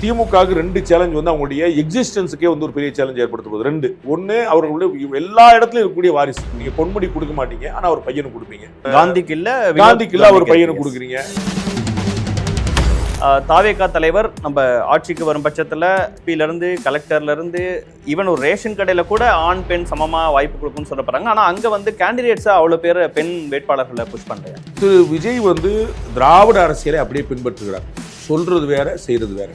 திமுகவுக்கு 2 சேலஞ்ச் வந்து அவங்களுடைய எக்ஸிஸ்டன்ஸுக்கே வந்து ஒரு பெரிய சேலஞ்ச் ஏற்படுத்த போகுது. 2 ஒன்று, அவர்களுடைய எல்லா இடத்துலையும் இருக்கக்கூடிய வாரிசு. நீங்க பொன்முடி கொடுக்க மாட்டீங்க, ஆனா ஒரு பையனை கொடுப்பீங்க. காந்திக்கு இல்ல ஒரு பையனை கொடுக்குறீங்க. தாவேகா தலைவர் நம்ம ஆட்சிக்கு வரும் பட்சத்தில் இருந்து கலெக்டர்ல இருந்து ஈவன் ஒரு ரேஷன் கடையில கூட ஆண் பெண் சமமா வாய்ப்பு கொடுக்கும்னு சொல்லப்படுறாங்க. ஆனா அங்க வந்து கேண்டிடேட்ஸா அவ்வளவு பேர் பெண் வேட்பாளர்களை புஷ் பண்றாங்க. திரு விஜய் வந்து திராவிட அரசியலை அப்படியே பின்பற்றுகிறார். சொல்றது வேற, செய்யறது வேற.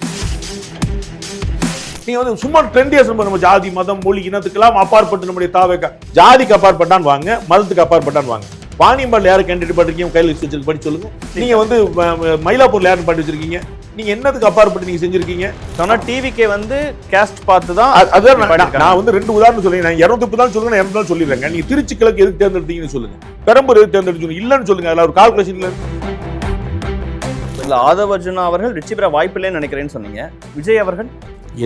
நீங்க வந்து சும்மா ட்ரெண்டியா நம்ம ஜாதி மதம் மொழி இனத்துக்கெல்லாம் அப்பாற்பட்டு நம்முடைய தாவேகா ஜாதிக்கு அப்பாற்பட்டான் வாங்க, மதத்துக்கு அப்பாற்பட்டான் வாங்க. பாணியம்பாடில் யாரும் கேண்டிடேட் பண்ணிருக்கீங்க, கையில் வச்சு படிச்சு சொல்லுங்க. நீங்க வந்து மயிலாப்பூர்ல யாரும் பண்ணி வச்சிருக்கீங்க, நீங்க என்னத்துக்கு அப்பாற்பட்டு நீங்க செஞ்சிருக்கீங்க? ஆனா டிவிக்கே வந்து கேஸ்ட் பார்த்து தான். அதான் நான் வந்து 2 உதாரணம் சொல்லுங்க. நான் 230 தான் சொல்லுங்க, 200 தான் சொல்லிடுறேங்க. நீங்க திருச்சி கிழக்கு எதுக்கு தேர்ந்தெடுத்தீங்கன்னு சொல்லுங்க, பெரம்பூர் எதுக்கு தேர்ந்தெடுத்து இல்லன்னு சொல்லுங்க. அதுல ஒரு கால்குலேஷன் இல்ல. ஆதவ அர்ஜுனா அவர்கள் வெற்றி பெற வாய்ப்பு இல்லைன்னு நினைக்கிறேன்னு சொன்னீங்க. விஜய் அவர்கள்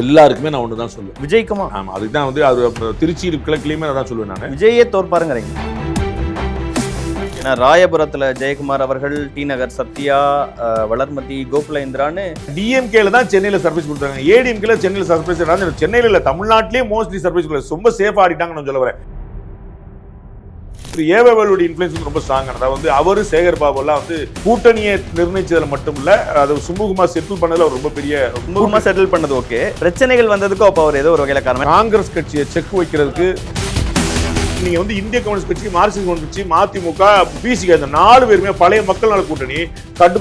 எல்லாருக்குமே நான் ஒன்று தான் சொல்லுவேன். விஜய்க்குமா? ஆமா, அதுக்கு தான் வந்து அது திருச்சி கிழக்குலையுமே அதான் சொல்லுவேன் நான். விஜயே தோற்பாருங்கிறீங்க. ஏன்னா ராயபுரத்துல ஜெயக்குமார் அவர்கள், டி நகர் சத்யா, வளர்மதி, கோகுலேந்திரான்னு டிஎம்கேல தான் சென்னையில சர்வீஸ் கொடுத்தாங்க. ஏடிஎம்கேல சென்னையில சர்வீஸ், சென்னையில இல்ல தமிழ்நாட்டிலேயே மோஸ்ட்லி சர்வீஸ் கொடுத்தாங்க. ரொம்ப சேஃபா ஆடிட்டாங்கன்னு நான் சொல்ல வரேன். ஏவலுடைய இன்ஃப்ளூயன்ஸ் ரொம்ப ஸ்ட்ராங். அதாவது வந்து அவரு சேகர் பாபு எல்லாம் வந்து கூட்டணியை நிர்ணயிச்சதுல மட்டும் இல்ல, அது சுமூகமா செட்டில் பண்ணதுல ரொம்ப பெரிய சுமூகமா செட்டில் பண்ணது ஓகே. பிரச்சனைகள் வந்ததுக்கும் அப்ப அவர் ஏதோ ஒரு வகையில காரணம். காங்கிரஸ் கட்சியை செக் வைக்கிறதுக்கு நீங்க வந்து இந்திய கம்யூனிஸ்ட் கட்சி, மார்க்சிஸ்ட் கம்யூனிஸ்ட் கட்சி, மதிமுக, பிசிக இந்த 4 பேருமே பழைய மக்கள் நல கூட்டணி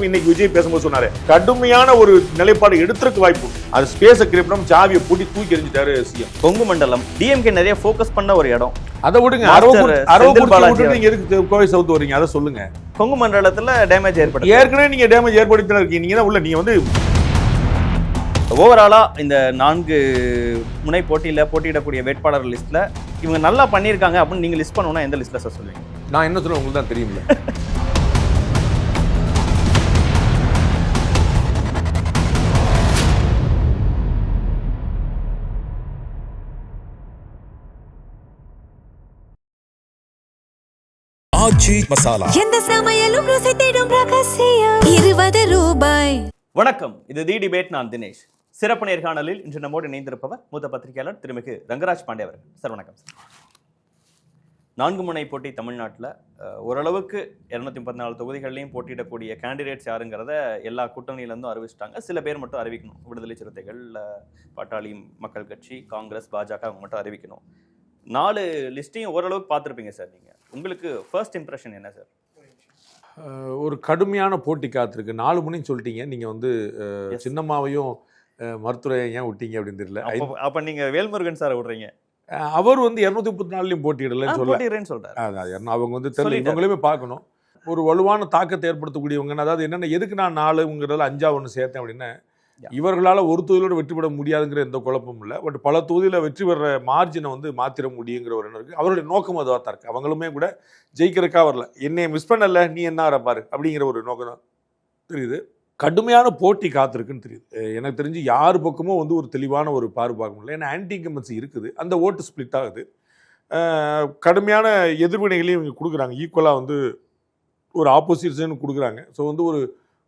இன்னைக்கு விஜய் பேசும்போது சொன்னாரு, கடுமையான ஒரு நிலைப்பாடு எடுத்துக்க வாய்ப்பு. அது ஸ்பேஸ் கிரிப்டம் சாவியை பூட்டி தூக்கி எறிஞ்சிட்டாரு சிஎம். கொங்கு மண்டலம் டிஎம்கே நிறைய ஃபோக்கஸ் பண்ண ஒரு இடம். அதை விடுங்க, நீங்க எதுக்கு கோவை சவுத் வரீங்க, அதை சொல்லுங்க. கொங்கு மண்டலத்துல டேமேஜ் ஏற்படுது. ஏற்கனவே நீங்க டேமேஜ் ஏற்படுத்தி இருக்கீங்க. நீங்க தான் உள்ள நீங்க வந்து ஓவராலா இந்த 4 முனை போட்டியிடக்கூடிய வேட்பாளர் லிஸ்ட்ல இவங்க நல்லா பண்ணியிருக்காங்க அப்படின்னு நீங்க லிஸ்ட் பண்ணணும்னா எந்த லிஸ்ட்ல சார் சொல்லுவீங்க? நான் என்ன சொல்லுவேன் உங்களுக்கு தான் தெரியும்ல. எந்த சமையலும் ருசி தேடும் ரகசியம் 20 ரூபாய். வணக்கம், இது தி டிபேட். நான் தினேஷ். சிறப்பு நேர்காணலில் இன்று நம்மோடு இணைந்திருப்பவர் மூத்த பத்திரிகையாளர் திருமிகு ரங்கராஜ் பாண்டே அவர்கள். சார் வணக்கம் சார். 4 முனை போட்டி தமிழ்நாட்டில் ஓரளவுக்கு 234 தொகுதிகள்லையும் போட்டியிடக்கூடிய கேண்டிடேட்ஸ் யாருங்கிறத எல்லா கூட்டணியிலேருந்தும் அறிவிச்சிட்டாங்க. சில பேர் மட்டும் அறிவிக்கணும். விடுதலை சிறுத்தைகள், பாட்டாளி மக்கள் கட்சி, காங்கிரஸ், பாஜக அவங்க மட்டும் அறிவிக்கணும். 4 லிஸ்ட்டையும் ஓரளவுக்கு பார்த்துருப்பீங்க சார். நீங்கள் உங்களுக்கு ஃபர்ஸ்ட் இம்ப்ரெஷன் என்ன சார்? ஒரு கடுமையான போட்டி காத்திருக்கு. 4 முனைன்னு சொல்லிட்டீங்க. நீங்கள் வந்து சின்னம்மாவையும் மருத்துவரை ஏன் விட்டீங்க அப்படின்னு தெரியல. அப்போ நீங்கள் வேல்முருகன் சாரை விடுறீங்க. அவர் வந்து 234லையும் போட்டியிடலன்னு சொல்றாரு. அவங்க வந்து தெரியல, இவங்களையுமே பார்க்கணும். ஒரு வலுவான தாக்கத்தை ஏற்படுத்தக்கூடியவங்க. அதாவது என்னென்ன, எதுக்கு நான் 4ங்கிறதுல 5 ஒன்று சேர்த்தேன் அப்படின்னா, இவர்களால் ஒரு தொகுதியோடு வெற்றி பெற முடியாதுங்கிற எந்த குழப்பமும் இல்லை. பட் பல தொகுதியில் வெற்றி பெற மார்ஜினை வந்து மாற்றிட முடியுங்கிற ஒரு எண்ணம் இருக்குது. அவருடைய நோக்கம் அதுவாக தான் இருக்குது. அவங்களுமே கூட ஜெயிக்கிறதுக்காக வரல, என்னை மிஸ் பண்ணல, நீ என்ன பாரு அப்படிங்கிற ஒரு நோக்கம் தான் தெரியுது. கடுமையான போட்டி காத்திருக்குன்னு தெரியுது. எனக்கு தெரிஞ்சு யார் பக்கமும் வந்து ஒரு தெளிவான ஒரு பார்வை பார்க்க முடியல. ஏன்னா ஆன்டி இன்கம்பன்சி இருக்குது, அந்த ஓட்டு ஸ்பிளிட் ஆகுது. கடுமையான எதிர்வினைகளையும் இவங்க கொடுக்குறாங்க. ஈக்குவலாக வந்து ஒரு ஆப்போசிஷன் கொடுக்குறாங்க. ஸோ வந்து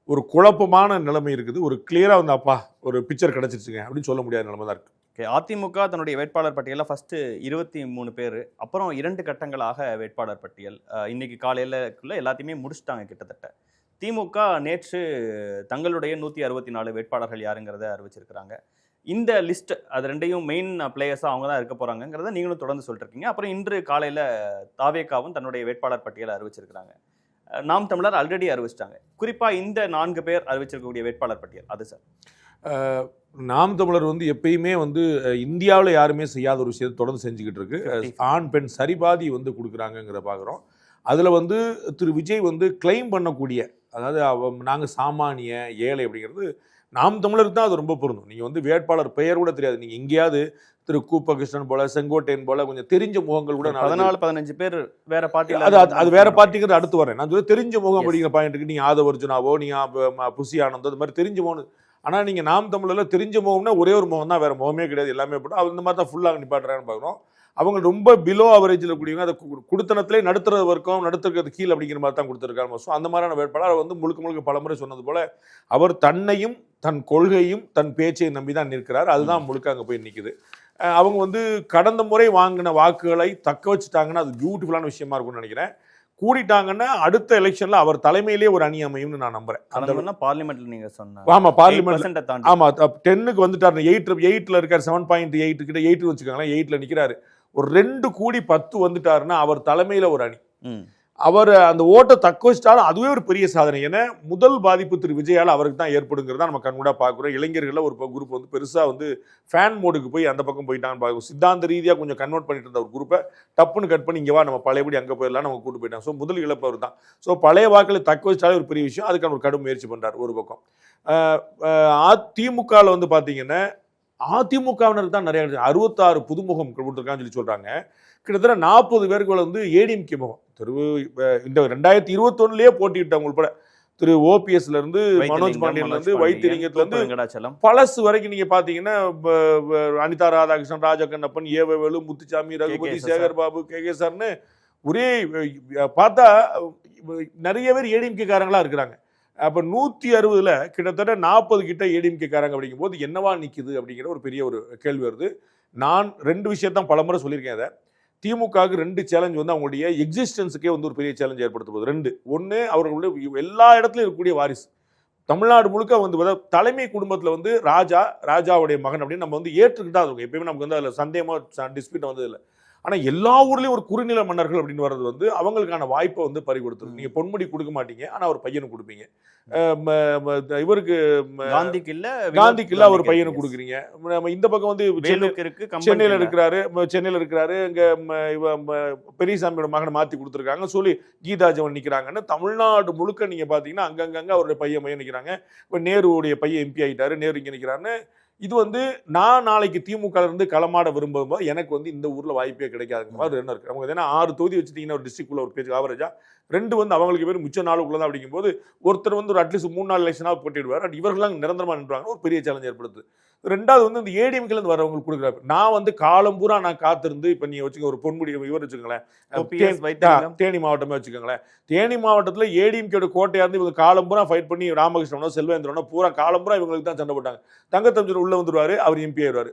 ஒரு குழப்பமான நிலைமை இருக்குது. ஒரு கிளியராக வந்து அப்பா ஒரு பிக்சர் கிடச்சிருச்சுங்க அப்படின்னு சொல்ல முடியாத நிலைமை தான் இருக்குது. அதிமுக தன்னுடைய வேட்பாளர் பட்டியலில் ஃபஸ்ட்டு 23 பேர், அப்புறம் 2 கட்டங்களாக வேட்பாளர் பட்டியல் இன்னைக்கு காலையிலக்குள்ளே எல்லாத்தையுமே முடிச்சுட்டாங்க கிட்டத்தட்ட. திமுக நேற்று தங்களுடைய 164 வேட்பாளர்கள் யாருங்கிறத அறிவிச்சிருக்கிறாங்க. இந்த லிஸ்ட் அது 2யும் மெயின் பிளேயர்ஸாக அவங்க தான் இருக்க போகிறாங்கிறத நீங்களும் தொடர்ந்து சொல்லிட்டு இருக்கீங்க. அப்புறம் இன்று காலையில் தாவேகாவும் தன்னுடைய வேட்பாளர் பட்டியலை அறிவிச்சிருக்கிறாங்க. நாம் தமிழர் ஆல்ரெடி அறிவிச்சிட்டாங்க. குறிப்பாக இந்த 4 பேர் அறிவிச்சிருக்கக்கூடிய வேட்பாளர் பட்டியல் அது சார். நாம் தமிழர் வந்து எப்பயுமே வந்து இந்தியாவில் யாருமே செய்யாத ஒரு விஷயத்தை தொடர்ந்து செஞ்சுக்கிட்டு இருக்கு. ஆண் பெண் சரிபாதி வந்து கொடுக்குறாங்கங்கிற பார்க்குறோம். அதில் வந்து திரு விஜய் வந்து கிளைம் பண்ணக்கூடிய, அதாவது நாங்கள் சாமானிய ஏழை அப்படிங்கிறது நாம் தமிழருக்கு தான் அது ரொம்ப பொருந்தும். நீங்கள் வந்து வேட்பாளர் பெயர் கூட தெரியாது. நீங்கள் எங்கேயாவது திரு கூப்ப கிருஷ்ணன் போல, செங்கோட்டையன் போல கொஞ்சம் தெரிஞ்ச முகங்கள் கூட 14-15 பேர் வேற பார்ட்டி, அது வேற பார்ட்டிங்கிறது அடுத்து வரேன். நான் சொல்லி தெரிஞ்ச முகம் அப்படிங்கிற பாயிண்ட்டுக்கு நீங்கள் ஆதவ அர்ஜுனாவோ, நீங்கள் புசி ஆனந்தோ, அது மாதிரி தெரிஞ்ச முகம். ஆனால் நீங்கள் நாம் தமிழில் தெரிஞ்ச முகம்னா ஒரே ஒரு முகம் தான், வேறு முகமே கிடையாது. எல்லாமே போட்டு அந்த மாதிரி தான் ஃபுல்லாக நிப்பாட்டுறான்னு பார்க்குறோம். அவங்க ரொம்ப பிலோ அவரேஜில் இருக்கக்கூடியவங்க, அதை குடுத்தனத்திலே நடுத்தர வர்க்கம், நடுத்தரத்துக்கு கீழ் அப்படிங்கிற மாதிரி தான் கொடுத்துருக்காங்க. ஸோ அந்த மாதிரியான வேட்பாளர் அவர் வந்து முழுக்க முழுக்க பலமுறை சொன்னது போல அவர் தன்னையும் தன் கொள்கையும் தன் பேச்சையும் நம்பி தான் நிற்கிறார். அதுதான் முழுக்க அங்கே போய் நிற்குது. அவங்க வந்து கடந்த முறை வாங்கின வாக்குகளை தக்க வச்சுட்டாங்கன்னா அது பியூட்டிஃபுல்லான விஷயமா இருக்கும்னு நினைக்கிறேன். கூடிட்டாங்கன்னா அடுத்த எலெக்ஷன்ல அவர் தலைமையிலேயே ஒரு அணி அமையும்னு நான் நம்புறேன். அந்த பார்லிமெண்ட்ல நீங்க சொன்ன ஆமா பார்லிமெண்ட் தாண்டி ஆமா 10க்கு வந்துட்டாரு. 8ல இருக்காரு. 7.8 கிட்ட 8 வச்சுக்கோங்களேன். 8ல நிக்கிறாரு. ஒரு 2 கூடி 10 வந்துட்டாருன்னா அவர் தலைமையில ஒரு அணி. அவர் அந்த ஓட்டை தக்க வச்சிட்டாலும் அதுவே ஒரு பெரிய சாதனை. ஏன்னா முதல் பாதிப்பு திரு விஜயால் அவருக்கு தான் ஏற்படுங்கிறதா நம்ம கண்கூடா பார்க்குறோம். இளைஞர்கள் ஒரு குரூப் வந்து பெருசா வந்து ஃபேன் மோடுக்கு போய் அந்த பக்கம் போயிட்டான்னு பார்க்கும். சித்தாந்த ரீதியாக கொஞ்சம் கன்வெர்ட் பண்ணிட்டு இருந்த ஒரு குரூப்பை டப்புன்னு கட் பண்ணி இங்கே வா நம்ம பழையபடி அங்கே போயிடலாம் நம்ம கூட்டு போயிட்டாங்க. ஸோ முதல் இழப்பு அவர் தான். ஸோ பழைய வாக்களை தக்க வச்சாலே ஒரு பெரிய விஷயம். அதுக்கான ஒரு கடும் முயற்சி பண்றாரு ஒரு பக்கம். அதிமுகவில் வந்து பார்த்தீங்கன்னா அதிமுகவினருக்கு தான் நிறைய 66 புதுமுகம் கொடுத்துருக்கான்னு சொல்லி சொல்றாங்க. கிட்டத்தட்ட 40 பேருக்கு வந்து ஏடிஎம்கே முகம் இந்த 2021 போட்டியிட்டவங்க உட்பட திரு ஓபிஎஸ்ல இருந்து மனோஜ் பாண்டியன்ல இருந்து வைத்தியலிங்கத்துல இருந்து பழசு வரைக்கும் நீங்க பாத்தீங்கன்னா அனிதா ராதாகிருஷ்ணன், ராஜகண்ணப்பன், ஏவேலு, முத்துசாமி, ரகுபதி, சேகர் பாபு, கேகேசார்னு ஒரே பார்த்தா நிறைய பேர் ஏடிஎம்கே காரங்களா இருக்கிறாங்க. அப்ப 160ல கிட்டத்தட்ட 40 கிட்ட ஏடிஎம்கே காரங்க அப்படிங்கும் போது என்னவா நிக்குது அப்படிங்கிற ஒரு பெரிய ஒரு கேள்வி வருது. நான் 2 விஷயத்தான் பலமுறை சொல்லியிருக்கேன். அதை திமுகவுக்கு 2 சேலஞ்ச் வந்து அவங்களுடைய எக்ஸிஸ்டன்ஸுக்கே வந்து ஒரு பெரிய சேலஞ்ச் ஏற்படுத்த போகுது. 2 ஒன்று அவர்களுடைய எல்லா இடத்துலையும் இருக்கக்கூடிய வாரிசு தமிழ்நாடு முழுக்க வந்து தலைமை குடும்பத்தில் வந்து ராஜாவுடைய மகன் அப்படின்னு நம்ம வந்து ஏற்றுக்கிட்டா இருக்கும். எப்பயுமே நமக்கு வந்து அதில் சந்தேகமாக டிஸ்பியூட் வந்தது இல்லை. ஆனால் எல்லா ஊர்லேயும் ஒரு குறுநில மன்னர்கள் அப்படின்னு வர்றது வந்து அவங்களுக்கான வாய்ப்பை வந்து பறி கொடுத்துரும். நீங்கள் பொன்முடி கொடுக்க மாட்டீங்க, ஆனால் ஒரு பையனுக்கு கொடுப்பீங்க. இவருக்கு காந்திக்கு இல்ல ஒரு பையனுக்கு கொடுக்குறீங்க. இந்த பக்கம் வந்து சென்னையில் இருக்கிறாரு இங்க பெரியசாமியோட மகனை மாற்றி கொடுத்துருக்காங்க சொல்லி கீதாஜவன் நிற்கிறாங்கன்னு தமிழ்நாடு முழுக்க நீங்கள் பார்த்தீங்கன்னா அங்கங்க அவருடைய பையன் நிற்கிறாங்க. இப்போ நேருடைய பையன் எம்பி ஆகிட்டாரு, நேரு இங்கே நிற்கிறான்னு. இது வந்து நான் நாளைக்கு திமுக இருந்து களமாட விரும்பும்போது எனக்கு வந்து இந்த ஊர்ல வாய்ப்பே கிடைக்காதுங்க மாதிரி என்ன இருக்கு. அவங்க ஏன்னா 6 தொகுதி வச்சுட்டீங்கன்னா ஒரு டிஸ்ட்ரிக்ட்குள்ள ஒரு பேஜ் ஆவரேஜா 2 வந்து அவங்களுக்கு பேர் மிச்ச நாளுக்குள்ளதான் அப்படிங்கும்போது ஒருத்தர் வந்து ஒரு அட்லீஸ்ட் 3-4 எலெக்ஷனாக போட்டிடுவார். இவர்கள்லாம் நிரந்தரமா நின்றாங்க, ஒரு பெரிய சேலஞ்ச் ஏற்படுது. 2வது வந்து இந்த ஏடிஎம்கேல இருந்து வரவங்களுக்கு கொடுக்குறாரு. நான் வந்து காலம் பூரா நான் காத்திருந்து இப்ப நீங்க வச்சுக்க ஒரு பொன்முடி இவர் வச்சுக்கோங்களேன், தேனி மாவட்டமே வச்சுக்கோங்களேன். தேனி மாவட்டத்துல ஏடிஎம்கேட கோட்டையா இருந்து இவங்க காலம் பூரா ஃபைட் பண்ணி ராமகிருஷ்ணனோ செல்வேந்திரனோ பூரா காலம் பூரா இவங்களுக்கு தான் சண்டை போட்டாங்க. தங்கத்தமிழர் உள்ள வந்துருவாரு, அவர் எம்பி ஆயிடுவாரு.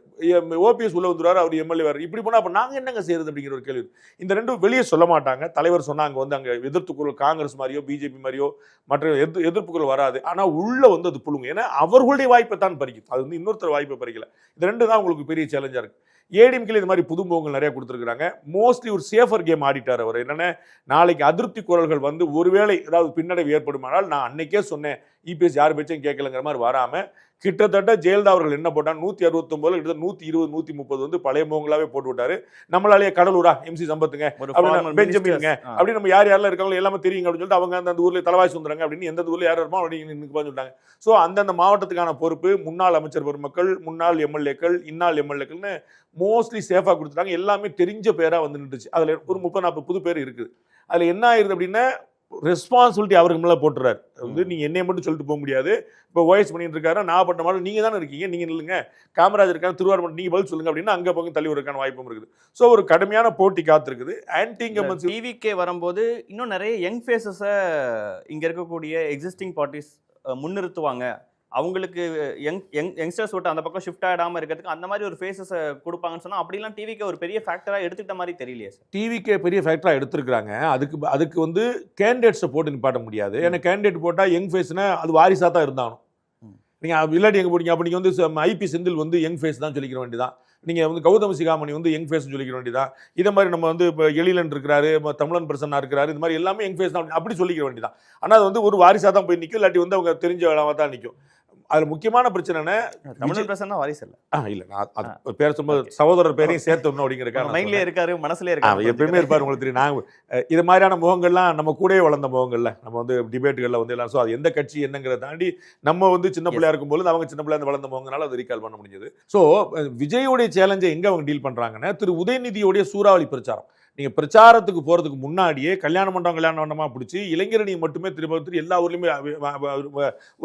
ஓபிஎஸ் உள்ள வந்துருவாரு, அவர் எம்எல்ஏ வாரு. இப்படி போனா அப்ப நாங்க என்னங்க செய்யறது அப்படிங்கிற ஒரு கேள்வி. இந்த 2 வெளியே சொல்ல மாட்டாங்க. தலைவர் சொன்னா அங்க வந்து அங்க எதிர்த்துக்குறல் காங்கிரஸ் மாதிரியோ பிஜேபி மாதிரியோ மற்ற எதிர்ப்புகள் வராது. ஆனா உள்ள வந்து அது புழுங்க. ஏன்னா அவர்களுடைய வாய்ப்பை தான் பறிக்கும், அது வந்து இன்னொருத்தர் வாய்ப்பை பறிக்கல. இது 2 தான் உங்களுக்கு பெரிய சேலஞ்சா இருக்கு. ஏடிஎம்கேல இது மாதிரி புதுமுகங்கள் நிறைய கொடுத்துருக்காங்க. மோஸ்ட்லி ஒரு சேஃபர் கேம் ஆடிட்டார் அவர். என்னன்னா நாளைக்கு அதிருப்தி குரல்கள் வந்து ஒருவேளை ஏதாவது பின்னடைவு ஏற்படுமானால் நான் அன்னைக்கே சொன்னேன் இபிஎஸ் யார் பேச்சும் கேட்கலங்கிற மாதிரி வராம கிட்டத்தட்ட ஜெயலலிதா அவர்கள் என்ன போட்டாங்க 169 கிட்டத்தட்ட 120 130 வந்து பழைய முகங்களாவே போட்டு விட்டாரு. நம்மளாலேயே கடலூரா எம்சி சம்பத்துங்க பெஞ்சமின்ங்க அப்படி நம்ம யாரெல்லாம் இருக்காங்களோ எல்லாமே தெரியுங்க அப்படின்னு சொல்லிட்டு அவங்க அந்த ஊர்ல தலைவாய் சுந்தரங்க அப்படின்னு எந்த ஊர்ல யார் இருப்போம் அப்படின்னு சொல்லிட்டாங்க. ஸோ அந்தந்த மாவட்டத்துக்கான பொறுப்பு முன்னாள் அமைச்சர் பெருமக்கள், முன்னாள் எம்எல்ஏக்கள், இன்னாள் எம்எல்ஏக்கள்னு மோஸ்ட்லி சேஃபா கொடுத்துட்டாங்க. எல்லாமே தெரிஞ்ச பேரா வந்து நின்றுச்சு. அதுல ஒரு 30-40 புது பேர் இருக்குது. அதுல என்ன ஆயிருது அப்படின்னா ரெஸ்பான்சிபிலிட்டி அவருக்கு மேல போட்டுறாரு. வந்து நீங்க என்னைய மட்டும் சொல்லிட்டு போக முடியாது. இப்போ ஓஎஸ் பண்ணிட்டு இருக்காரு, நான் பண்ண மாதிரி நீங்க தானே இருக்கீங்க, நீங்க நில்லுங்க. காமராஜர் இருக்காங்க, திருவாரூர் நீங்க பதில் சொல்லுங்க அப்படின்னு அங்க பக்கம் தள்ளி வருக்கான வாய்ப்பும் இருக்குது. ஸோ ஒரு கடுமையான போட்டி காத்திருக்குது. ஆன்டி இன்கம்பன்சி டிவிகே வரும்போது இன்னும் நிறைய யங் ஃபேஸஸை இங்க இருக்கக்கூடிய எக்ஸிஸ்டிங் பார்ட்டிஸ் முன்னிறுத்துவாங்க. அவங்களுக்கு யங்ஸ்டர்ஸ் விட்டு அந்த பக்கம் ஷிஃப்ட் ஆகிடாமல் இருக்கிறதுக்கு அந்த மாதிரி ஒரு ஃபேஸஸை கொடுப்பாங்கன்னு சொன்னால் அப்படிலாம் டிவிக்கு ஒரு பெரிய ஃபேக்டராக எடுத்துக்கிட்ட மாதிரி தெரியலையே சார். டிவிக்கே பெரிய ஃபேக்டராக எடுத்துருக்காங்க. அதுக்கு வந்து கேண்டிடேட்ஸை போட்டு நிப்பாட்ட முடியாது. ஏன்னா கேண்டிடேட் போட்டால் யங் ஃபேஸ்னா அது வாரிசாக தான் இருந்தாலும் நீங்கள் இல்லாட்டி எங்கே போட்டீங்க. அப்போ நீங்கள் வந்து ஐபி செந்தில் வந்து யங் ஃபேஸ் தான் சொல்லிக்கிற வேண்டியதான். நீங்கள் வந்து கௌதம் சிகாமணி வந்து யங் ஃபேஸ்னு சொல்லிக்கிற வேண்டியதான். இதே மாதிரி நம்ம வந்து இப்போ எழிலன் இருக்கிறாரு, தமிழன் பிரசன்னா இருக்கிறாரு, இது மாதிரி எல்லாமே யங் ஃபேஸ் தான் அப்படி சொல்லிக்கிற வேண்டியதான். ஆனால் அது வந்து ஒரு வாரிசாக தான் போய் நிற்கும், இல்லாட்டி வந்து அவங்க தெரிஞ்ச வேளாம தான் நிற்கும். அதுல முக்கியமான பிரச்சனை தமிழ் பிரசன்னா வாரிசு இல்ல இல்ல பேர் சொல்லும்போது சகோதரர் பேரையும் சேர்த்து அப்படிங்கிறக்காக இருக்காரு, மனசுல இருக்காரு, எப்பயுமே இருப்பாரு. உங்களுக்கு தெரியும், நாங்க இது மாதிரியான முகங்கள்லாம் நம்ம கூடவே வளர்ந்த முகங்கள்ல நம்ம வந்து டிபேட்டுகள்ல வந்து எல்லாம். ஸோ அது எந்த கட்சி என்னங்கிறத தாண்டி நம்ம வந்து சின்ன பிள்ளையா இருக்கும்போது அவங்க சின்ன பிள்ளையா வளர்ந்த முகங்களால அது ரீகால் பண்ண முடிஞ்சது. ஸோ விஜயோடைய சேலஞ்சை எங்க அவங்க டீல் பண்றாங்கன்னா திரு உதயநிதியோடைய சூறாவளி பிரச்சாரம். நீங்க பிரச்சாரத்துக்கு போறதுக்கு முன்னாடியே கல்யாண மண்டபமா பிடிச்சி இளைஞரணியை மட்டுமே திரும்ப எல்லா ஊர்லயுமே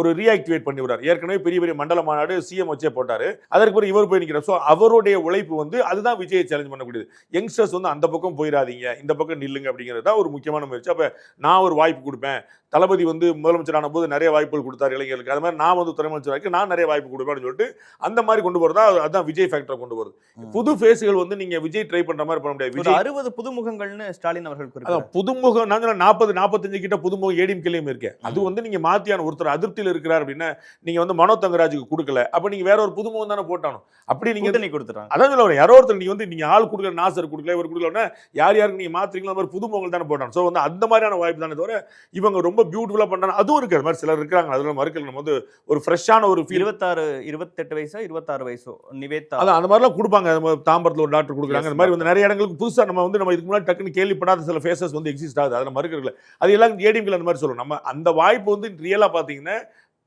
ஒரு ரீஆக்டிவேட் பண்ணி விடுறாரு. ஏற்கனவே பெரிய பெரிய மண்டல மாநாடு சிஎம் வச்சே போட்டாரு. அதற்கு பிறகு இவர் போய் நிற்கிறார். ஸோ அவருடைய உழைப்பு வந்து அதுதான் விஜயை சேலஞ்ச் பண்ணக்கூடியது. யங்ஸ்டர்ஸ் வந்து அந்த பக்கம் போயிடாதீங்க, இந்த பக்கம் நில்லுங்க அப்படிங்கிறது தான் ஒரு முக்கியமான முயற்சி. அப்ப நான் ஒரு வாய்ப்பு கொடுப்பேன். தளபதி வந்து முதலமைச்சரான போது நிறைய வாய்ப்புகள் கொடுத்தாரு இளைஞர்களுக்கு. அது மாதிரி நான் வந்து துணை அமைச்சராக நான் நிறைய வாய்ப்பு கொடுப்பேன்னு சொல்லிட்டு அந்த மாதிரி கொண்டு போறதா அதுதான் விஜய் ஃபேக்டரை கொண்டு வருது. புது ஃபேஸ்கள் வந்து நீங்க விஜய் ட்ரை பண்ற மாதிரி பண்ண முடியாது. விஜய் 60 புதுமுகங்கள்னு ஸ்டாலின் அவர்கள் குறிப்பிட்டார். புதுமுகம் நான் 40-45 கிட்ட புதுமுகம் ஏடிஎம்கேலயும் இருக்கேன். அது வந்து நீங்க மாத்தியான ஒருத்தர் அதிருப்தியில் இருக்கிறார் அப்படின்னா நீங்க வந்து மனோ தங்கராஜுக்கு கொடுக்கல, அப்ப நீங்க வேற ஒரு புதுமுகம் தானே போட்டானோ. அப்படி நீங்க கொடுத்துறாங்க. அதான் சொல்ல யாரோ ஒருத்தர் நீங்க வந்து நீங்க ஆள் கொடுக்கல, நாசர் கொடுக்கல, இவர் கொடுக்கலன்னா யார் யாருக்கு நீங்க மாத்துறீங்களோ மாதிரி புதுமுகங்கள் தானே போட்டாங்க. ஸோ வந்து அந்த மாதிரியான வாய்ப்பு தானே தவிர இவங்க ரொம்ப பியூட்டிஃபுல்லா பண்றாங்க. அதுவும் இருக்கு, அது மாதிரி சிலர் இருக்காங்க. அதுல மறுக்கல. நம்ம வந்து ஒரு ஃப்ரெஷ்ஷான ஒரு 28 வயசோ 26 வயசோ நிவேதா அதான் அந்த மாதிரிலாம் கொடுப்பாங்க. தாம்பரத்தில் ஒரு டாக்டர் கொடுக்குறாங்க. அந்த மாதிரி வந்து நிறைய இடங்களுக்கு புதுசா நம்ம இதுக்கு முன்னாடி டக்குன்னு கேள்விப்படாத சில ஃபேஸஸ் வந்து எக்ஸிஸ்ட் ஆகுது. அதில் மறுக்கல. அது எல்லாம் ஏடிஎம்கேல அந்த மாதிரி சொல்லணும். நம்ம அந்த வாய்ப்பு வந்து ரியலா பாத்தீங்கன்னா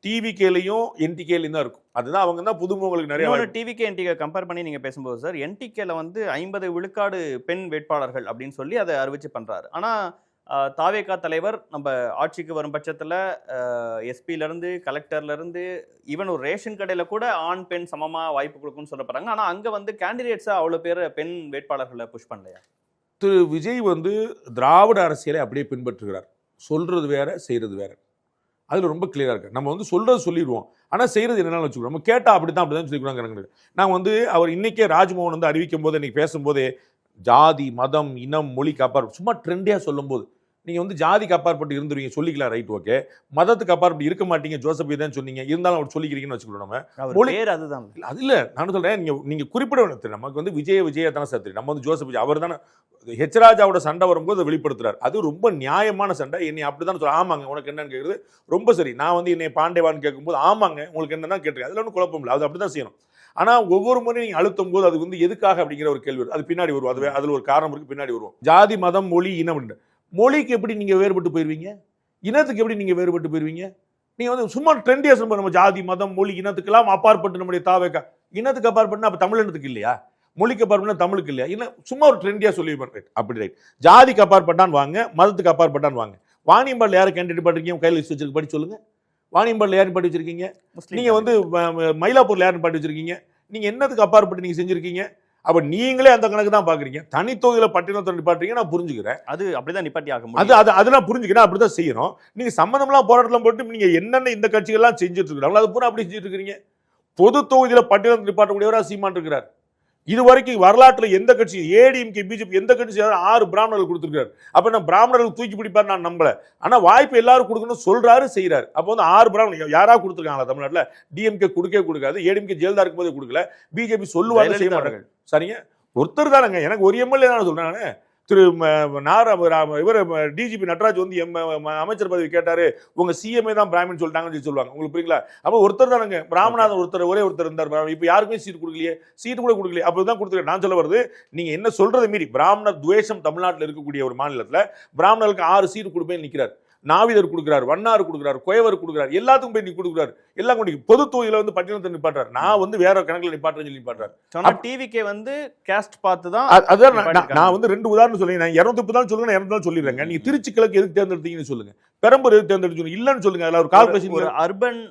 டிவிகேலையும் என்டிகேலையும் தான் இருக்கும். அதுதான் அவங்க தான் புதுமுகங்களுக்கு நிறைய டிவிகே என்டிகே கம்பேர் பண்ணி நீங்க பேசும்போது சார், என்டிகேல வந்து 50 விழுக்காடு பெண் வேட்பாளர்கள் அப்படின்னு சொல்லி அதை அறிவிச்சு பண்றாரு. ஆனா தாவேகா தலைவர் நம்ம ஆட்சிக்கு வரும் பட்சத்தில் எஸ்பியிலேருந்து கலெக்டர்லேருந்து ஈவன் ஒரு ரேஷன் கடையில் கூட ஆண் பெண் சமமாக வாய்ப்பு கொடுக்குன்னு சொல்லப்படுறாங்க. ஆனால் அங்கே வந்து கேண்டிடேட்ஸாக அவ்வளோ பேர் பெண் வேட்பாளர்களை புஷ் பண்ணலையா? திரு விஜய் வந்து திராவிட அரசியலை அப்படியே பின்பற்றுகிறார். சொல்றது வேற, செய்யறது வேற. அதில் ரொம்ப கிளியராக இருக்கு. நம்ம வந்து சொல்றது சொல்லிடுவோம், ஆனால் செய்யறது என்னென்னு வச்சுக்கிறோம். நம்ம கேட்டால் அப்படிதான் சொல்லிக்கிறாங்க. நாங்கள் வந்து அவர் இன்னைக்கே ராஜ்மோகன் வந்து அறிவிக்கும் போது இன்னைக்கு பேசும்போதே ஜாதி மதம் இனம் மொழிக்கு அப்பாற்பட்டு சும்மா ட்ரெண்டியாக சொல்லும் போது நீங்கள் வந்து ஜாதிக்கு அப்பாற்பட்டு இருந்துருவீங்க சொல்லிக்கலாம், ரைட், ஓகே. மதத்துக்கு அப்பாற்பட்டு இருக்க மாட்டீங்க, ஜோசப் தான் சொன்னீங்க, இருந்தாலும் அவர் சொல்லிக்கிறீங்கன்னு வச்சுக்கணும். நம்ம மொழி அதுதான் அது இல்லை, நான் சொல்கிறேன். நீங்கள் குறிப்பிட வேணும். நமக்கு வந்து விஜய தானே சத்திரி. நம்ம வந்து ஜோசப் விஜய் அவர் தானே ஹெச்ராஜாவோட சண்டை வரும்போது அதை வெளிப்படுத்துறாரு. அது ரொம்ப நியாயமான சண்டை. என்னை அப்படிதான் சொல்ல, ஆமாங்க உனக்கு என்னன்னு கேட்குறது ரொம்ப சரி. நான் வந்து என்னை பாண்டேவான்னு கேட்கும்போது ஆமாங்க உங்களுக்கு என்னன்னா கேட்டிருக்கேன். அதில் ஒன்றும் குழப்பம் இல்லை, அது அப்படி தான் செய்யணும். ஆனால் ஒவ்வொரு முறையும் நீங்கள் அழுத்தும் போது அது வந்து எதுக்காக அப்படிங்கிற ஒரு கேள்வி அது பின்னாடி வரும். அதுவே அதில் ஒரு காரணம் இருக்கு, பின்னாடி வருவோம். ஜாதி மதம் மொழி இனம். மொழிக்கு எப்படி நீங்கள் வேறுபட்டு போயிருவீங்க? இனத்துக்கு எப்படி நீங்கள் வேறுபட்டு போயிருவீங்க? நீங்கள் வந்து சும்மா ட்ரெண்டியாக சொல்லுங்க. நம்ம ஜாதி மதம் மொழி இனத்துக்கெல்லாம் அப்பாற்பட்டு நம்முடைய தாவேக்கா இனத்துக்கு அப்பாற்பட்டுனா அப்போ தமிழ் இனத்துக்கு இல்லையா? மொழிக்கு அப்பாற்பட்டா தமிழுக்கு இல்லையா? இல்லை சும்மா ஒரு ட்ரெண்டியாக சொல்லி ரைட் அப்படி ரைட். ஜாதிக்கு அப்பாற்பட்டான் வாங்க, மதத்துக்கு அப்பாற்பட்டான் வாங்க. வாணியம்பாடில் யாரை கேண்டிடேட் படிக்கிறீங்க? கையில் லிஸ்ட் வச்சிருக்கு, படி சொல்லுங்க. வாணியம்பாடில் யாரும் பாட்டி வச்சிருக்கீங்க? நீங்கள் வந்து மயிலாப்பூரில் யாரும் பாட்டி வச்சிருக்கீங்க? நீங்கள் என்னத்துக்கு அப்பாற்பட்டு நீங்கள் செஞ்சிருக்கீங்க? அப்ப நீங்களே அந்த கணக்கு தான் பாக்குறீங்க. தனித்தொகையில பட்டினத்தை நிப்பாட்டுறீங்க, நான் புரிஞ்சுக்கிறேன். அது அப்படிதான் நிப்பாட்டி ஆகும். அது நான் புரிஞ்சுக்கிறேன். அப்படிதான் செய்யணும். நீங்க சம்பந்தம்லாம் போராட்டம் போட்டு நீங்க என்னென்ன இந்த கட்சிகள்லாம் செஞ்சுட்டு இருக்கிறாங்களோ அது பூரா அப்படி செஞ்சுட்டு இருக்கிறீங்க. பொது தொகுதியில பட்டினத்தை நிப்பாட்டக்கூடியவரா சீமான் இருக்கிறார். இது வரைக்கும் வரலாற்றில் எந்த கட்சி ஏடிஎம்கே பிஜேபி எந்த கட்சி 6 பிராமணர்கள் கொடுத்துருக்காரு. அப்ப நான் பிராமணர்கள் தூக்கி பிடிப்பார் நான் நம்பல. ஆனா வாய்ப்பு எல்லாரும் கொடுக்கணும் சொல்றாரு, செய்யறாரு. அப்போ வந்து 6 பிராமணர்கள் யாரா கொடுத்துருக்காங்களா தமிழ்நாட்டில்? டிஎம்கே கொடுக்காது. ஏடிஎம்கே ஜெயலலிதா இருக்கும் போது கொடுக்கல. பிஜேபி சொல்லுவாங்க, செய்ய மாட்டாங்க. சரிங்க, ஒருத்தர் தானங்க. எனக்கு ஒரு எம்எல்ஏ தான் சொல்றேன். நான் திரு இவர் டிஜிபி நடராஜ் வந்து அமைச்சர் பதவி கேட்டாரு, உங்க சிஎம்ஏ தான் பிராமின் சொல்லிட்டாங்கன்னு சொல்லுவாங்க. உங்களுக்கு புரியுங்களா? அப்ப ஒருத்தர் தானங்க பிராமணாதன், ஒரே ஒருத்தர் இருந்தார். இப்ப யாருக்குமே சீட் கொடுக்கலையே, சீட்டு கூட கொடுக்கலையே. அப்படிதான் கொடுத்துருக்கேன். நான் சொல்ல வருது, நீங்க என்ன சொல்றதை மீறி பிராமணர் துவேஷம் தமிழ்நாட்டில் இருக்கக்கூடிய ஒரு மாநிலத்தில் பிராமணர்களுக்கு 6 சீட்டு கொடுப்பேன் நிற்கிறார். நாவிதர் கொடுக்குறாரு, வண்ணாறு கொடுக்குறாரு, கோயவர் கொடுக்குறாரு, எல்லாத்துக்கும் போய் நீ கொடுக்குறாரு. எல்லாம் கொண்டு பொது தொகுதியில வந்து பட்டினத்தை நிப்பாட்டுறாரு. நான் வந்து வேற கணக்கில் நிப்பாட்டுறேன்னு சொல்லி நிப்பாட்டுறாரு. டிவிக்கே வந்து கேஸ்ட் பார்த்து தான். அதுதான் நான் வந்து 2 உதாரணம் சொல்லுங்க. நான் 230 தான் சொல்லுங்க, 200 தான் சொல்லிடுறேங்க. நீங்க திருச்சி கிழக்கு எதுக்கு தேர்ந்தெடுத்தீங்கன்னு சொல்லுங்க, பெரம்பூர் எதுக்கு தேர்ந்தெடுத்து இல்லன்னு சொல்லுங்க. அதுல ஒரு கால்குலேஷன்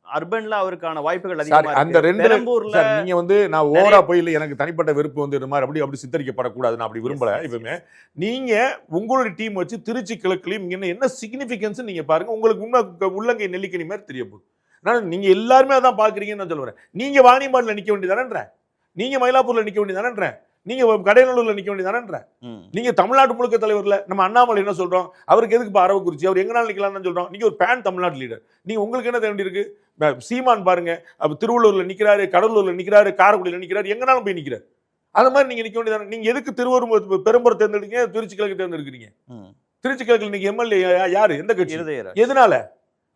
அர்பன்ல அவருக்கான வாய்ப்புகள் அதிகமா இருக்கு. அந்த 2 நீங்க வந்து நான் ஓவரா போய் இல்ல எனக்கு தனிப்பட்ட வெறுப்பு வந்து இந்த மாதிரி அப்படி சித்தரிக்கப்படக்கூடாது, நான் அப்படி விரும்பல. இப்பவுமே நீங்க உங்களுடைய டீம் வச்சு திருச்சி கிழக்குலயும் என்ன சிக்னிபிகன்ஸ் நீங்க பாருங்க. உங்களுக்கு உள்ளங்கை நெல்லிக்கணி மாதிரி தெரிய போகுது. நீங்க எல்லாருமே அதான் பாக்குறீங்கன்னு நான் சொல்றேன். நீங்க வாணியம்பாடியில் நிக்க வேண்டியதானே, நீங்க மயிலாப்பூர்ல நிக்க வேண்டியதானே, நீங்க கடையநல்லூர்ல நிக்க வேண்டியதானே, நீங்க தமிழ்நாட்டு முழுக்க தலைவர்ல நம்ம அண்ணாமலை என்ன சொல்றோம், அவருக்கு எதுக்கு அரவக்குறிச்சி, அவர் எங்கனாலும் நிக்கலாம்னு சொல்றோம். நீங்க ஒரு பேன் தமிழ்நாட்டு லீடர், நீங்க உங்களுக்கு என்ன தேவை இருக்கு? சீமான் பாருங்க, திருவள்ளூர்ல நிக்கிறாரு, கடலூர்ல நிக்கிறாரு, காரைக்குடியில நிக்கிறாரு, எங்கனாலும் போய் நிக்கிறாரு. அது மாதிரி நீங்க நிக்க வேண்டியதானே. நீங்க எதுக்கு திருவள்ளூர் பெரம்பூர் தேர்ந்தெடுக்கீங்க, திருச்சி கிழக்கு தேர்ந்தெடுக்கிறீங்க? திருச்சி கிழக்கு இன்னைக்கு எம்எல்ஏ யாரு, எந்த கட்சி, எதனால?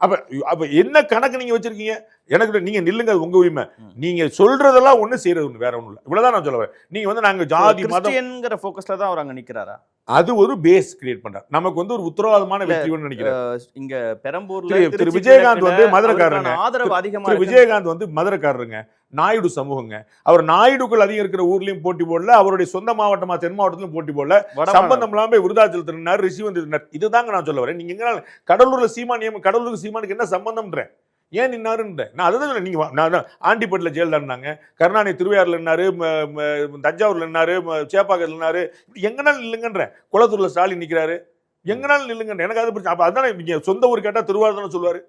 அப்ப என்ன கணக்கு நீங்க வச்சிருக்கீங்க? எனக்கு நீங்க நில்லுங்க, உங்க உரிமை. நீங்க சொல்றதெல்லாம் ஒண்ணு செய்யறது ஒண்ணு, வேற ஒண்ணு இல்ல. இவ்வளவுதான் நான் சொல்லுவேன். நீங்க வந்து நாங்க ஜாதி மதம்ங்கிற ஃபோக்கஸ்ல தான் அவர் அங்க நிக்கிறாரா? அது ஒரு பேஸ் கிரியேட் பண்றார். நமக்கு வந்து ஒரு உத்தரவாதமான வெற்றின்னு நினைக்கிறேன். இங்க பெரம்பூர்ல திரு விஜயகாந்த் வந்து மதுரைக்காரருங்க. ஆதரவு அதிகமா திரு விஜயகாந்த் வந்து மதுரைக்காரருங்க. நாயுடு சமூகங்க. அவர் நாயுடுக்கள் அதிகம் இருக்கிற ஊர்லயும் போட்டி போடல, அவருடைய சொந்த மாவட்டமா தென் மாவட்டத்திலும் போட்டி போடல, சம்பந்தம் இல்லாம போய் விருதாச்சல் திருநார் ரிஷி வந்து இதுதாங்க நான் சொல்ல வரேன். நீங்க எங்க கடலூர்ல சீமான் கடலூருக்கு சீமானுக்கு என்ன சம்பந்தம்ன்ற ஏன் நின்னாருன்ற நான் அதுதான். நீங்க ஆண்டிப்பட்டில் ஜெயலலிதா இருந்தாங்க, கருணாநிதி திருவையாறுல இருந்தாரு, தஞ்சாவூர்ல இருந்தாரு, சேப்பாக்கத்துல இருந்தாரு, எங்கனாலும் இல்லைங்கன்ற. குளத்தூர்ல ஸ்டாலின் நிக்கிறாரு, எங்கனாலும் இல்லைங்கன்ற. எனக்கு அது பிரச்சனை. அப்ப அதானே நீங்க சொந்த ஊர் கேட்டா திருவாரூர் தானே சொல்லுவாரு,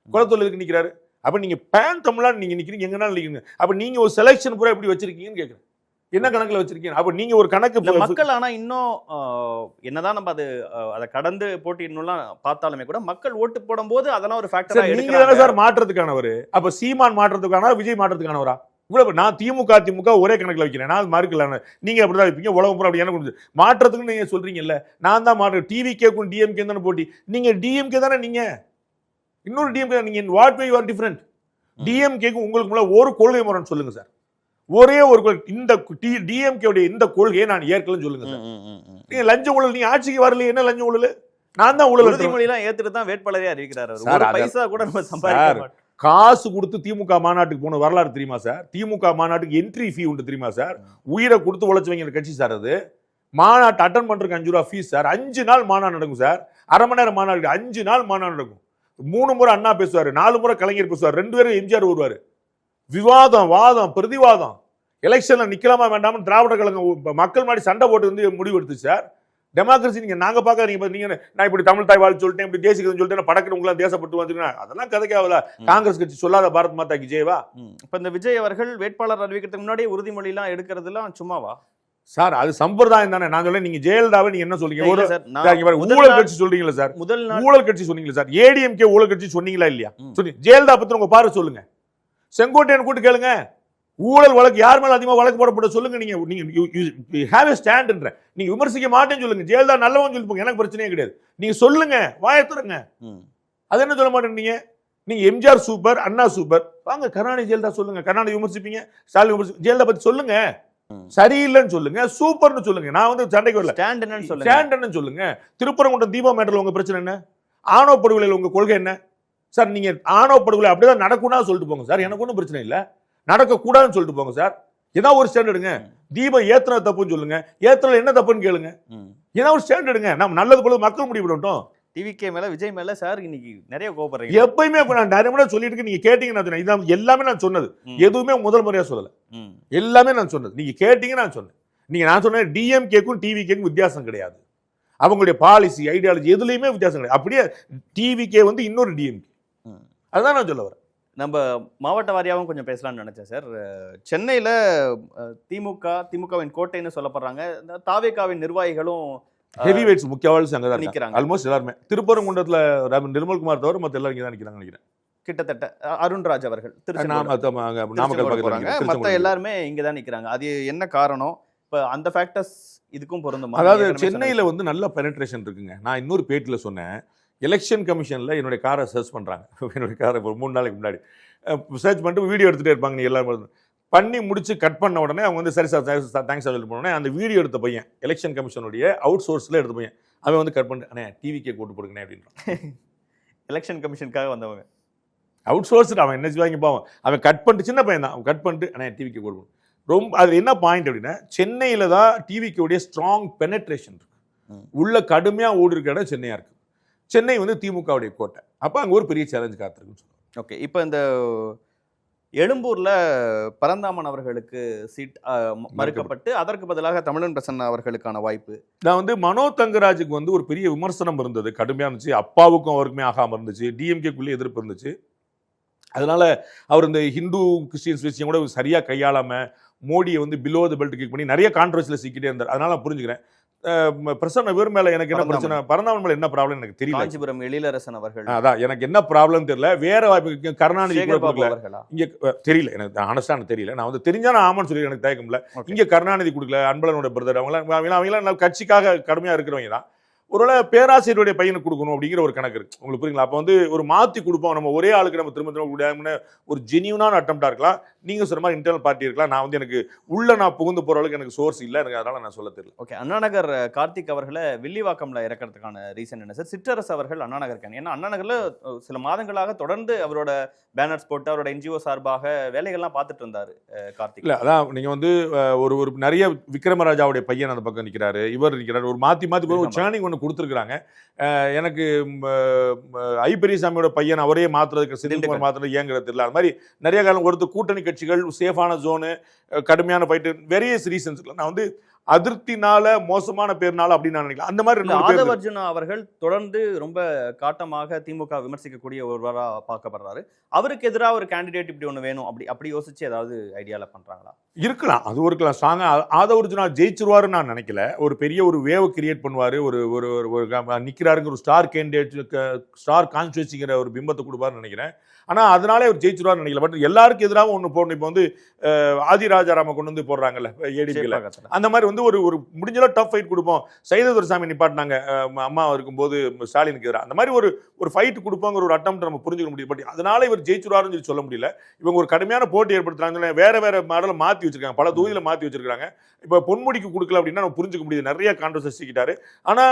குளத்தூர்ல இருக்கு நிக்கிறாரு. அப்ப நீங்க பேன் தமிழ்நாடு நீங்க நிக்கிறீங்க, எங்கனாலும் நிக்கிறீங்க. அப்ப நீங்க ஒரு செலக்ஷன் பூரா எப்படி வச்சிருக்கீங்கன்னு கேட்கிறேன். என்ன கணக்குல வச்சிருக்கீங்க? அப்ப நீங்க ஒரு கணக்கு மக்கள் ஆனா இன்னும் என்னதான் நம்ம அதை கடந்து போட்டிடணும்லாம் பார்த்தாலுமே கூட மக்கள் ஓட்டு போடும் போது அதெல்லாம் ஒரு ஃபேக்டரா நீங்க தானே சார் மாற்றத்துக்கானவர். அப்ப சீமான் மாற்றத்துக்கான, விஜய் மாற்றத்துக்கானவரா? இவ்வளவு நான் திமுக ஒரே கணக்குல வைக்கிறேன், நான் மறுக்கல. நீங்க அப்படிதான் வைப்பீங்க, உலகம் பூரா அப்படி என்ன மாற்றத்துக்குன்னு நீங்க சொல்றீங்கல்ல. நான் தான் மாற்ற டிவிகேக்கும் டிஎம்கே தானே போட்டி. நீங்க டிஎம்கே தானே, நீங்க இன்னொரு டிஎம்கே. நீங்க what way you are different. டிஎம்கேக்கு உங்களுக்கு முன்னாடி ஒரு கொள்கை முறைன்னு சொல்லுங்க சார். ஒரே ஒரு இந்த டிஎம்கே இந்த கொள்கையை நான் ஏற்கலன்னு சொல்லுங்க சார். நீங்க லஞ்ச ஊழல், நீங்க ஆட்சிக்கு வரல, என்ன லஞ்ச ஊழல்? நான் தான் ஊழல் உறுதிமொழி எல்லாம் ஏத்துட்டு தான் வேட்பாளரே அறிவிக்கிறாரு. ஒரு பைசா கூட நம்ம சம்பாதிக்க காசு கொடுத்து திமுக மாநாட்டுக்கு போன வரலாறு தெரியுமா சார்? திமுக மாநாட்டுக்கு என்ட்ரி ஃபீ உண்டு தெரியுமா சார்? உயிரை கொடுத்து உழைச்சவங்க கட்சி சார் அது. மாநாட்டு அட்டன் பண்றதுக்கு 5 ரூபா ஃபீஸ் சார். 5 நாள் மாநாடு நடக்கும் சார். அரை மணி நேரம் மாநாடு, 5 நாள் மாநாடு நடக்கும். 3 முறை அண்ணா பேசுவாரு, 4 முறை கலைஞர் பேசுவார், 2 பேரும் எம்ஜிஆர் வருவாரு. விவாதம், வாதம், பிரதிவாதம். எலெக்ஷன்ல நிக்கலாமா வேண்டாம் திராவிட கழகம் மக்கள் மாதிரி சண்டை போட்டு வந்து முடிவு எடுத்து சார். டெமோக்ரஸி நாங்க பாக்காதீங்க. நீங்க நான் இப்படி தமிழ் தாய் வாழ் சொல்லிட்டேன், இப்படி தேசியம் சொல்லிட்டேன், படக்கு உங்களா தேசப்பட்டு வந்துருக்கேன், அதெல்லாம் கதைக்காவல. காங்கிரஸ் கட்சி சொல்லாத பாரத் மாதா கி ஜெயவா. இப்ப இந்த விஜய் அவர்கள் வேட்பாளர் அறிவிக்கிறதுக்கு முன்னாடி உறுதிமொழி எல்லாம் எடுக்கிறதுலாம் சும்மாவா சார்? அது சம்பிரதாயம் தானே. நான் சொல்ல, நீங்க ஜெயலலிதாவை நீங்க என்ன சொல்றீங்க? ஊழல் கட்சி சொல்றீங்களா சார்? ஊழல் கட்சி சொன்னீங்களா சார்? ஏடிஎம்கே ஊழல் கட்சி சொன்னீங்களா இல்லையா? சொல்லி ஜெயலலிதா பத்தி உங்க பாரு சொல்லுங்க. செங்கோட்டையன் கூட்டு கேளுங்க. ஊழல் வழக்கு யார் மேல அதிகமா வழக்கு போடப்பட சொல்லுங்க. நீங்க ஹேவ் எ ஸ்டாண்ட்ன்ற. நீங்க விமர்சிக்க மாட்டேன்னு சொல்லுங்க. ஜெயலலிதா நல்லவன் சொல்லுங்க, எனக்கு பிரச்சனையே கிடையாது. நீங்க சொல்லுங்க, வாயத்துறங்க. அது என்ன சொல்ல மாட்டேங்க? நீங்க எம்ஜிஆர் சூப்பர், அண்ணா சூப்பர், வாங்க கருணாநிதி ஜெயலலிதா சொல்லுங்க. கருணாநிதி விமர்சிப்பீங்க, ஸ்டாலின் விமர்சிப்பீங்க, ஜெயலலிதா பத்தி சொல்லுங்க. சரியில்லைன்னு சொல்லுங்க, சூப்பர்னு சொல்லுங்க. நான் வந்து சண்டைக்கு வரல. ஸ்டாண்ட் என்னன்னு சொல்லுங்க. திருப்பரங்குன்றம் தீபா மேட்டர்ல உங்க பிரச்சனை என்ன? ஆணவ படுகொலையில உங்க கொள்கை என்ன சார்? நீங்க ஆணவ படுகொலை அப்படிதான் நடக்கும்னா சொல்லிட்டு போங்க சார், எனக்கு ஒன்றும் பிரச்சனை இல்லை. நடக்க கூடாதுன்னு சொல்லிட்டு போங்க சார். ஏதாவது ஒரு ஸ்டாண்ட் எடுங்க. தீபம் ஏத்துன தப்புன்னு சொல்லுங்க, ஏத்துறது என்ன தப்புன்னு கேளுங்க. ஏதாவது ஒரு ஸ்டாண்ட் எடுங்க. நம்ம நல்லது போல மக்கள் முடிவு பண்ணட்டும். டிவிகே மேல, விஜய் மேல சார் இன்னைக்கு நிறைய கோபப்படுறீங்க. எப்பயுமே நான் நிறைய முறை சொல்லிட்டு இருக்கேன். நீங்க கேட்டீங்கன்னா இதான் எல்லாமே நான் சொன்னது. எதுவுமே முதல் முறையா சொல்லல, எல்லாமே நான் சொன்னது. நீங்க கேட்டீங்க, நான் சொன்னேன். நான் சொன்னேன் டிஎம்கேக்கும் டிவிகேக்கும் வித்தியாசம் கிடையாது. அவங்களுடைய பாலிசி, ஐடியாலஜி எதுலையுமே வித்தியாசம் கிடையாது. அப்படியே டிவிகே வந்து இன்னொரு டிஎம்கே. அதுதான் நான் சொல்ல வரேன். நம்ம மாவட்ட வாரியாகவும் கொஞ்சம் பேசலாம்னு நினைச்சேன் சார். சென்னையில் திமுகவின் கோட்டைன்னு சொல்லப்படுறாங்க. தாவேகாவின் நிர்வாகிகளும் ஹெவி வெயிட்ஸ் முக்கியவாழ்ச்சி அங்கே தான் நிற்கிறாங்க. ஆல்மோஸ்ட் எல்லாருமே திருப்பரங்குன்றத்தில் நிர்மல்குமார் தவிர மற்ற எல்லாரும் இங்கே தான் நிற்கிறாங்க நினைக்கிறேன். கிட்டத்தட்ட அருண்ராஜ் அவர்கள் மற்ற எல்லாருமே இங்கே தான் நிற்கிறாங்க. அது என்ன காரணம்? இப்போ அந்த ஃபேக்டர்ஸ் இதுக்கும் பொருந்தும். அதாவது சென்னையில் வந்து நல்ல பெனட்ரேஷன் இருக்குங்க. நான் இன்னொரு பேட்டியில் சொன்னேன், எலெக்ஷன் கமிஷனில் என்னுடைய காரை சர்ச் பண்ணுறாங்க. என்னுடைய காரை ஒரு 3 நாளைக்கு முன்னாடி சர்ச் பண்ணிட்டு வீடியோ எடுத்துகிட்டே இருப்பாங்க. நீ எல்லாரும் பண்ணி முடிச்சு கட் பண்ண உடனே அவங்க வந்து சரி சார் தேங்க்ஸ் சொல்லிட்டு போனோடனே அந்த வீடியோ எடுத்த பையன், எலெக்ஷன் கமிஷனுடைய அவுட் சோர்ஸில் எடுத்த பையன், அவன் வந்து கட் பண்ணிட்டு அண்ணே டிவிக்கே கூட்டு போடுங்கண்ணே அப்படின்றான். எலெக்ஷன் கமிஷனுக்காக வந்தவங்க அவுட் சோர்ஸ். அவன் என்ன செய்வாங்க பாவம், அவன் கட் பண்ணிட்டு, சின்ன பையன் தான், அவன் கட் பண்ணிட்டு அண்ணே டிவிக்கே கூட்டு போடும். ரொம்ப அது என்ன பாயிண்ட் அப்படின்னா, சென்னையில் தான் டிவிக்கோடைய ஸ்ட்ராங் பெனட்ரேஷன் இருக்கு. உள்ள கடுமையாக ஓடி இருக்கிற இடம் சென்னையாக இருக்குது. சென்னை வந்து திமுகவுடைய கோட்டை. அப்போ அங்கே ஒரு பெரிய சேலஞ்ச் காத்திருக்குன்னு சொல்லுவாங்க. ஓகே, இப்போ இந்த எழும்பூர்ல பரந்தாமன் அவர்களுக்கு சீட் மறுக்கப்பட்டு அதற்கு பதிலாக தமிழன் பிரசன்னா அவர்களுக்கான வாய்ப்பு. நான் வந்து மனோ தங்கராஜுக்கு வந்து ஒரு பெரிய விமர்சனம் இருந்தது, கடுமையாக இருந்துச்சு. அப்பாவுக்கும் அவருக்குமே ஆகாமல் இருந்துச்சு, டிஎம்கேக்குள்ளே எதிர்ப்பு இருந்துச்சு. அதனால அவர் இந்த ஹிந்து கிறிஸ்டியன்ஸ் விஷயம் கூட சரியாக கையாளாமல் மோடியை வந்து பிலோ த பெல்ட் கிக் பண்ணி நிறைய கான்ட்ரவர்சியில் சிக்கிட்டே இருந்தார். அதனால நான் புரிஞ்சுக்கிறேன். பிரசன்ன இவர் மேல எனக்கு என்ன பிரச்சனை, பரந்தாமன் மேல என்ன ப்ராப்ளம் எனக்கு தெரியல. காஞ்சிபுரம் எழிலரசன் அவர்கள், அதான் எனக்கு என்ன ப்ராப்ளம் தெரியல. வேற வாய்ப்பு கருணாநிதி கொடுக்கல இங்க, தெரியல எனக்கு, ஆனஸ்டான தெரியல. நான் வந்து தெரிஞ்சா நான் ஆமான்னு சொல்லி எனக்கு தயக்கம் இல்லை. இங்க கருணாநிதி கொடுக்கல, அன்பழகனோட பிரதர், அவங்களாம் கட்சிக்காக கடுமையா இருக்கிறவங்க தான். ஒருவேளை பேராசிரியருடைய பையனுக்கு கொடுக்கணும் அப்படிங்கிற ஒரு கணக்கு இருக்கு. உங்களுக்கு புரியுங்களா? அப்போ வந்து ஒரு மாற்றி கொடுப்போம், நம்ம ஒரே ஆளுக்கு நம்ம திரும்ப திரும்ப முடியாம ஒரு ஜெனியூனான அட்டம்ப்டா இருக்கலாம். நீங்க சொல்ற மாதிரி இன்டர்னல் பார்ட்டி இருக்கலாம். நான் வந்து எனக்கு உள்ள நான் புகுந்து போற அளவுக்கு எனக்கு சோர்ஸ் இல்லை, எனக்கு அதனால நான் சொல்ல தெரியல. ஓகே, அண்ணாநகர் கார்த்திக் அவர்களை வில்லிவாக்கம்ல இறக்கிறதுக்கான ரீசன் என்ன சார்? சிற்றரசு அவர்கள் அண்ணாநகர், ஏன்னா அண்ணாநகர்ல சில மாதங்களாக தொடர்ந்து அவரோட பேனர்ஸ் போட்டு அவரோட என்ஜிஓ சார்பாக வேலைகள்லாம் பார்த்துட்டு இருந்தாரு கார்த்திக். இல்ல அதான் நீங்க வந்து ஒரு ஒரு நிறைய விக்ரமராஜாவுடைய பையன் அந்த பக்கம் நிற்கிறாரு, இவர் நிற்கிறாரு, ஒரு மாற்றி மாற்றி ஒரு சேனிங் ஒன்று கொடுத்துருக்காங்க. எனக்கு ஐ பெரியசாமியோட பையன் அவரே மாற்றுறதுக்கு சிதம்பரம் மாற்றுறது ஏங்கிறது தெரியல. அது மாதிரி நிறைய காலம் ஒருத்தர் கூட்டணி கட்சிகள் சேஃபான ஜோனு, கடுமையான ஃபைட்டு, வெரியஸ் ரீசன்ஸ். நான் வந்து அதிருப்தினால மோசமான பேர்னால அப்படின்னு நான் நினைக்கலாம். அந்த மாதிரி ஆதவ் அர்ஜுனா அவர்கள் தொடர்ந்து ரொம்ப காட்டமாக திமுக விமர்சிக்கக்கூடிய ஒருவரா பார்க்கப்படுறாரு. அவருக்கு எதிராக ஒரு கேண்டிடேட் இப்படி ஒன்று வேணும் அப்படி யோசிச்சு ஏதாவது ஐடியால பண்றாங்களா? இருக்கலாம், அது இருக்கலாம். ஸ்ட்ராங்கா ஆதவ் அர்ஜுனா ஜெயிச்சிருவாருன்னு நான் நினைக்கல. ஒரு பெரிய ஒரு வேவ் கிரியேட் பண்ணுவாரு, ஒரு நிக்கிறாருங்கிற ஒரு ஸ்டார் கேண்டிடேட், ஸ்டார் கான்ஸ்டிட்யூன்சிங்கிற ஒரு பிம்பத்தை கொடுப்பாருன்னு நினைக்கிறேன். ஆனா அதனாலே அவர் ஜெயிச்சிருவாருன்னு நினைக்கல. பட் எல்லாருக்கும் எதிராக ஒன்று போடணும். இப்போ வந்து ஆதிராஜாராம கொண்டு வந்து போடுறாங்கல்ல ஏடிபியில், அந்த மாதிரி வந்து ஒரு முடிஞ்சளவு டஃப் ஃபைட் கொடுப்போம். சைததுரைசாமி நிப்பாட்டினாங்க அம்மா இருக்கும்போது ஸ்டாலினுக்கு எதிராக. அந்த மாதிரி ஒரு ஃபைட் கொடுப்போங்கிற ஒரு அட்டம்ப்ட் நம்ம புரிஞ்சுக்க முடியும். பட் அதனால இவர் ஜெயிச்சிருவாருன்னு சொல்லி சொல்ல முடியல. இவங்க ஒரு கடுமையான போட்டி ஏற்படுத்துறாங்க. வேற மாடலை மாற்றி வச்சிருக்காங்க, பல தொகுதியில் மாற்றி வச்சிருக்காங்க. இப்போ பொன்முடிக்கு கொடுக்கல அப்படின்னா நம்ம புரிஞ்சுக்க முடியுது. நிறைய கான்ட்ரவர்சி கிட்டாரு. ஆனா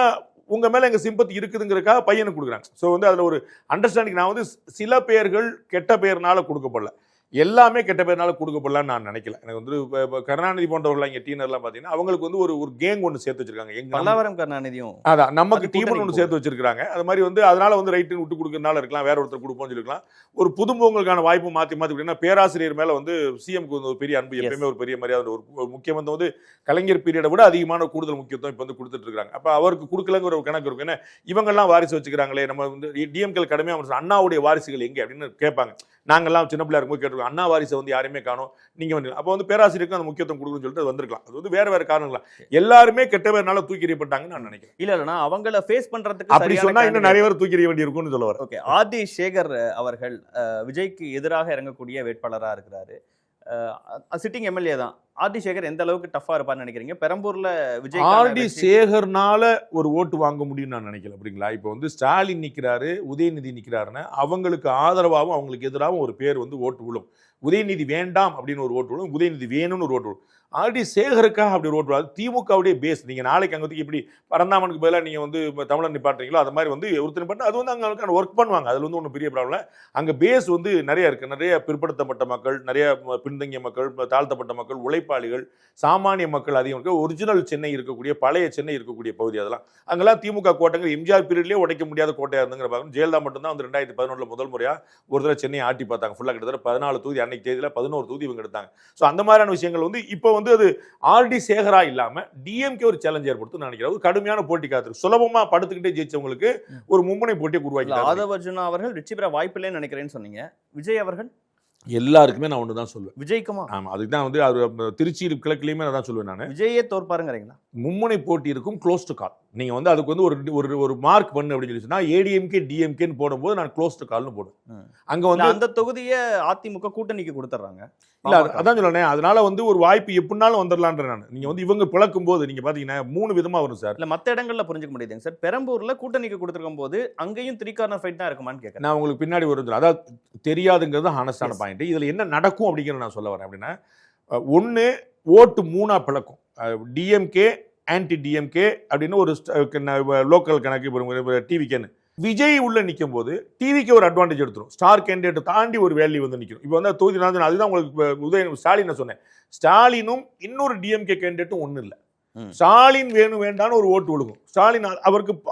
உங்க மேல எங்க சிம்பத்தி இருக்குதுங்கிறதுக்காக பையனுக்கு கொடுக்குறாங்க. ஸோ வந்து அதுல ஒரு அண்டர்ஸ்டாண்டிங். நான் வந்து சில பெயர்கள் கெட்ட பெயர்னால கொடுக்கப்படல, எல்லாமே கெட்ட பேர்னால கொடுக்கப்படலான்னு நான் நினைக்கல. எனக்கு வந்து கருணாநிதி போன்றவர்கள் இங்கே டீனர்லாம் பார்த்தீங்கன்னா அவங்களுக்கு வந்து ஒரு கேங் ஒன்று சேர்த்து வச்சிருக்காங்க. பல்லாவரம் கருணாநிதியும் அதான் நமக்கு டீம் ஒன்று சேர்த்து வச்சிருக்காங்க. அது மாதிரி வந்து அதனால வந்து ரைட்டுன்னு விட்டு கொடுக்கறதுனால இருக்கலாம், வேற ஒருத்தர் கொடுப்போம்னு சொல்லிருக்கலாம். ஒரு புதுமுகங்களுக்கான வாய்ப்பு மாற்றி அப்படின்னா பேராசிரியர் மேல வந்து சிஎம்க்கு வந்து ஒரு பெரிய அன்பு, எப்பயுமே ஒரு பெரிய மரியாதை, ஒரு முக்கியம் வந்து கலைஞர் பீரியடை விட அதிகமான கூடுதல் முக்கியத்துவம் இப்போ வந்து கொடுத்துட்டு இருக்காங்க. அப்போ அவருக்கு கொடுக்கலங்கிற ஒரு கணக்கு இருக்கும். ஏன்னா இவங்கெல்லாம் வாரிசு வச்சுக்கிறாங்களே, நம்ம வந்து டிஎம்கே கடுமையாக அண்ணாவுடைய வாரிசுகள் எங்கே அப்படின்னு கேட்பாங்க. நாங்கள்லாம் சின்ன பிள்ளையா இருக்கும்போது கேட்டிருக்கோம், அண்ணா வாரிசை வந்து யாருமே காணும், நீங்க வந்து அப்போ வந்து பேராசிரியருக்கு அந்த முக்கியத்துவம் கொடுக்குன்னு சொல்லிட்டு வந்திருக்கலாம். அது வந்து வேற காரணங்களா எல்லாருமே கெட்ட பேர்னால தூக்கி எறியப்பட்டாங்கன்னு நான் நினைக்கிறேன். இல்ல அவங்கள ஃபேஸ் பண்றதுக்கு அப்படி சொன்னா இன்னும் நிறைய பேர் தூக்கி எறிய வேண்டி இருக்கும்னு சொல்ல வரேன். ஓகே, ஆதி சேகர் அவர்கள் விஜய்க்கு எதிராக இறங்கக்கூடிய வேட்பாளராக இருக்கிறாரு. சிட்டிங் எம்எல்ஏ தான். ஆதி சேகர் எந்த அளவுக்கு டஃபா இருப்பான்னு நினைக்கிறீங்க? பெரம்பூர்ல விஜய் ஆதி சேகர்னால ஒரு ஓட்டு வாங்க முடியும்னு நான் நினைக்கல. அப்படிங்களா? இப்போ வந்து ஸ்டாலின் நிற்கிறாரு, உதயநிதி நிற்கிறாருன்னா அவங்களுக்கு ஆதரவாகவும் அவங்களுக்கு எதிராகவும் ஒரு பேர் வந்து ஓட்டு விழும். உதயநிதி வேண்டாம் அப்படின்னு ஒரு ஓட்டு விழும், உதயநிதி வேணும்னு ஒரு ஓட்டு விழும். ஆல்ரெடி சேகருக்காக அப்படி ஓட்டு விடாது. திமுகவுடைய பேஸ். நீங்க நாளைக்கு அங்கே இப்படி பரந்தாமனுக்கு பதிலாக நீங்க வந்து தமிழர் நிப்பாட்டுறீங்களோ அது மாதிரி வந்து ஒருத்தர் நிப்பாட்டு அது வந்து அங்கே ஒர்க் பண்ணுவாங்க. அதுல வந்து ஒன்றும் பெரிய ப்ராப்ளம். அங்கே பேஸ் வந்து நிறைய இருக்கு. நிறைய பிற்படுத்தப்பட்ட மக்கள், நிறைய பின்தங்கிய மக்கள், தாழ்த்தப்பட்ட மக்கள், உழைப்பாளிகள், சாமானிய மக்கள் அதிகம் இருக்கு. ஒரிஜினல் சென்னை இருக்கக்கூடிய, பழைய சென்னை இருக்கக்கூடிய பகுதி அதெல்லாம். அங்கெல்லாம் திமுக கோட்டைகள் எம்ஜிஆர் பீரியட்லேயே உடைக்க முடியாத கோட்டையா இருந்துங்கிற பார்க்கணும். ஜெயலலிதா மட்டும்தான் வந்து 2011 முதல் முறையா ஒரு தடவை சென்னையை ஆட்டி பார்த்தாங்க. ஃபுல்லாக கிட்டத்தட்ட 14 தொகுதி அன்னைக்கு தேதியில் 11 தொகுதி இவங்க எடுத்தாங்க. ஸோ அந்த மாதிரியான விஷயங்கள் வந்து இப்போ வந்து அது ஆர்டி சேகரா இல்லாம டிஎம்கே ஒரு சேலஞ்ச் ஏற்படுத்தும் நினைக்கிறேன். ஒரு கடுமையான போட்டி காத்திருக்கு. சுலபமா படுத்துக்கிட்டே ஜெயிச்சவங்களுக்கு ஒரு மும்முனை போட்டியை உருவாக்கி. ஆதவ் அர்ஜுனா அவர்கள் வெற்றி பெற வாய்ப்பில்லைன்னு நினைக்கிறேன்னு சொன்னீங்க. விஜய் அவர்கள் எல்லாருக்குமே நான் ஒன்று தான் சொல்லுவேன். விஜய்க்குமா? ஆமா, அதுக்கு தான் வந்து அது திருச்சி கிழக்குலையுமே நான் தான் சொல்லுவேன். நான் விஜயே தோற்பாருங்கிறீங்களா? மும்முனை போட்டி இருக்கும், க்ளோஸ் டு கால். நீங்க வந்து அதுக்கு வந்து ஒரு மார்க் பண்ணு அப்படின்னு சொன்னா ஏடிஎம்கே டிஎம்கேன்னு போடும்போது நான் க்ளோஸ் டு கால்னு போடுவேன். அங்க வந்து அந்த தொகுதியை அதிமுக கூட்டணிக்கு கொடுத்துறாங்க. இல்ல அதான் சொல்றேன். அதனால வந்து ஒரு வாய்ப்பு எப்படினாலும் வந்துடலான்ற நான். நீங்க வந்து இவங்க பிளக்கும் போது நீங்க பாத்தீங்கன்னா 3 விதமா வரும் சார். இல்ல மத்த இடங்கள்ல புரிஞ்சுக்க முடியுதுங்க சார். பெரம்பூர்ல கூட்டணிக்கு கொடுத்துருக்கும் போது அங்கேயும் 3 கார்னர் ஃபைட் தான் இருக்குமான்னு கேட்கறேன். நான் உங்களுக்கு பின்னாடி வரும். அதாவது தெரியாதுங்கிறது ஹானஸ்டான பாயிண்ட். இதுல என்ன நடக்கும் அப்படிங்கிற நான் சொல்ல வரேன். அப்படின்னா ஒன்னு ஓட்டு 3ஆ பிளக்கும். டிஎம்கே ஆன்டி டிஎம்கே அப்படின்னு ஒரு லோக்கல் கணக்கு டிவிக்கேன்னு. விஜய் உள்ள நிற்கும் போது டிவிக்கு ஒரு அட்வான்டேஜ் எடுத்துரும். ஸ்டார் கேண்டிடேட் தாண்டி ஒரு வேல்யூ வந்து நிற்கும். இப்போ வந்து தொகுதி அதுதான் உங்களுக்கு ஸ்டாலின் சொன்னேன். ஸ்டாலினும் இன்னொரு டிஎம்கே கேண்டிடேட்டும் ஒன்றும் இல்லை. ஸ்டாலின் வேணும் வேண்டான்னு ஒரு ஓட்டு விழுகும். ஸ்டாலின்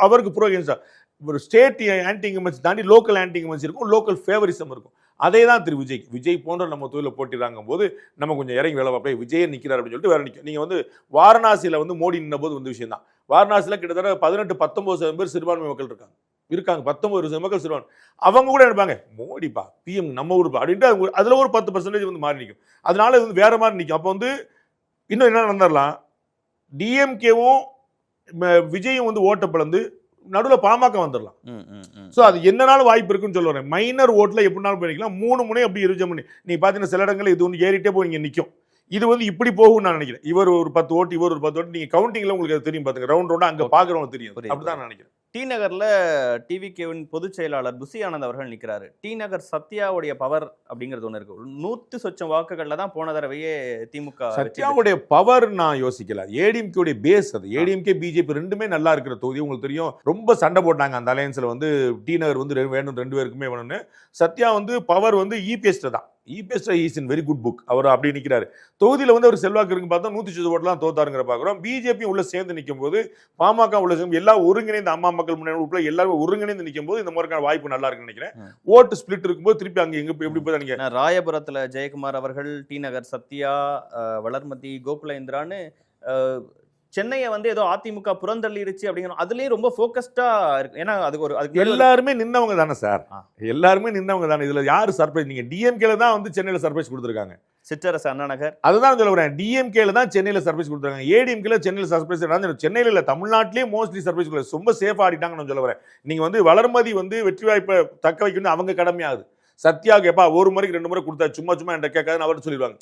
அவருக்கு ப்ரோ அகேன்ஸ்டா ஒரு ஸ்டேட் ஆன்டி இன்கம்பன்சி தாண்டி லோக்கல் ஆன்டி இன்கம்பன்சி இருக்கும், லோக்கல் ஃபேவரிசம் இருக்கும். அதே தான் திரு விஜய் போன்ற நம்ம தொழில போட்டிடுறாங்க போது நம்ம கொஞ்சம் இறங்கி வேலை பார்ப்போம். விஜய் நிற்கிறார் அப்படின்னு சொல்லிட்டு வேற நிற்கும். நீங்கள் வந்து வாரணாசியில் வந்து மோடி நின்ற போது வந்து விஷயம் தான். வாரணாசியில் கிட்டத்தட்ட 18-19 பேர் சிறுபான்மை மக்கள் இருக்காங்க. 19 மக்கள் சிறுபான்மை. அவங்க கூட நினைப்பாங்க மோடிப்பா பிஎம் நம்ம ஊருப்பா அப்படின்ட்டு அதில் ஒரு 10% வந்து மாறி நிற்கும். அதனால இது வந்து வேற மாதிரி நிற்கும். அப்போ வந்து இன்னும் என்ன நடந்துடலாம், டிஎம்கேவும் விஜயும் வந்து ஓட்ட பிளந்து நடுவில் பாமக வந்துடலாம். ஸோ அது என்னனாலும் வாய்ப்பு இருக்குன்னு சொல்ல வரேன். மைனர் ஓட்டில் எப்படினாலும் போயிருக்கலாம். 3 முனை அப்படி இருக்க பண்ணி நீ பார்த்தீங்கன்னா சில இடங்களில் இது வந்து ஏறிட்டே போய் இங்கே நிற்கும். இது வந்து இப்படி போகும் நான் நினைக்கிறேன். இவர் ஒரு 10 ஓட்டு, இவர் ஒரு 10 ஓட்டு. நீங்க கவுண்டிங்ல உங்களுக்கு அது தெரியும் பாத்துங்க. ரவுண்ட் ரவுண்டா அங்க பாக்குறவங்க தெரியும். அப்படிதான் நான் நினைக்கிறேன். டி நகர்ல டிவிகேவின் பொதுச் செயலாளர் புசி ஆனந்த் அவர்கள் நிற்கிறாரு. டி நகர் சத்யாவுடைய பவர் அப்படிங்கிறது ஒன்று இருக்கு. 100 சொச்சம் வாக்குகள்ல தான் போன தடவையே திமுக. சத்யாவுடைய பவர் நான் யோசிக்கல. ஏடிஎம்கே பேஸ் அது. ஏடிஎம்கே பிஜேபி ரெண்டுமே நல்லா இருக்கிற தொகுதி. உங்களுக்கு தெரியும், ரொம்ப சண்டை போட்டாங்க அந்த அலையன்ஸ்ல வந்து. டி நகர் வந்து வேணும், 2 பேருக்குமே வேணும்னு. சத்யா வந்து பவர் வந்து இபிஎஸ்ட் தான். EPS is in very good book. அவர் அப்படி நிற்கிறாரு. தொகுதியில் வந்து அவர் செல்வாக்கு இருக்கு பார்த்தா 100 ஓட்டெல்லாம் தோத்தாருங்கிற பார்க்குறோம். பிஜேபி உள்ள சேர்ந்து நிற்கும் போது, பாமக உள்ள சேர்ந்து எல்லாம் ஒருங்கிணைந்த அம்மா மக்கள் முன்னேற்ற எல்லாரும் ஒருங்கிணைந்து நிற்கும் போது இந்த மாதிரியான வாய்ப்பு நல்லா இருக்குன்னு நினைக்கிறேன். ஓட்டு ஸ்பிளிட் இருக்கும்போது திருப்பி அங்கே எங்க எப்படி போய் நீங்க ராயபுரத்துல ஜெயக்குமார் அவர்கள், டி நகர் சத்யா, வளர்மதி, கோகுலேந்திரான்னு சென்னையை வந்து ஏதோ அதிமுக புறந்தள்ளிருச்சு அப்படிங்கிற அதுலயும் ரொம்ப போக்கஸ்டா இருக்கு. ஏன்னா அதுக்கு எல்லாருமே நின்னவங்க தானே சார். எல்லாருமே நின்னவங்க தானே. இதுல யாரு சர்ப்ரைஸ்? நீங்க டிஎம்கேல தான் வந்து சென்னையில சர்ப்ரைஸ் கொடுத்துருக்காங்க. சிற்றரசு அண்ணா நகர், அதுதான் சொல்ல வரேன். டிஎம்கேல தான் சென்னையில சர்ப்ரைஸ் கொடுத்துருக்காங்க. ஏடிஎம்கேல சென்னையில சர்ப்ரைஸ். சென்னையில இல்ல, தமிழ்நாட்டிலேயே மோஸ்ட்லி சர்ப்ரைஸ் கொடுத்து ரொம்ப சேஃபா ஆடிட்டாங்கன்னு சொல்ல வரேன். நீங்க வந்து வளர்மதி வந்து வெற்றி வாய்ப்பை தக்க வைக்கணும், அவங்க கடமையாகுது. சத்யாவுக்கு எப்பா ஒரு முறைக்கு 2 முறை கொடுத்தா சும்மா சும்மா என்கிட்ட கேட்காதுன்னு அவர்கிட்ட சொல்லிடுவாங்க.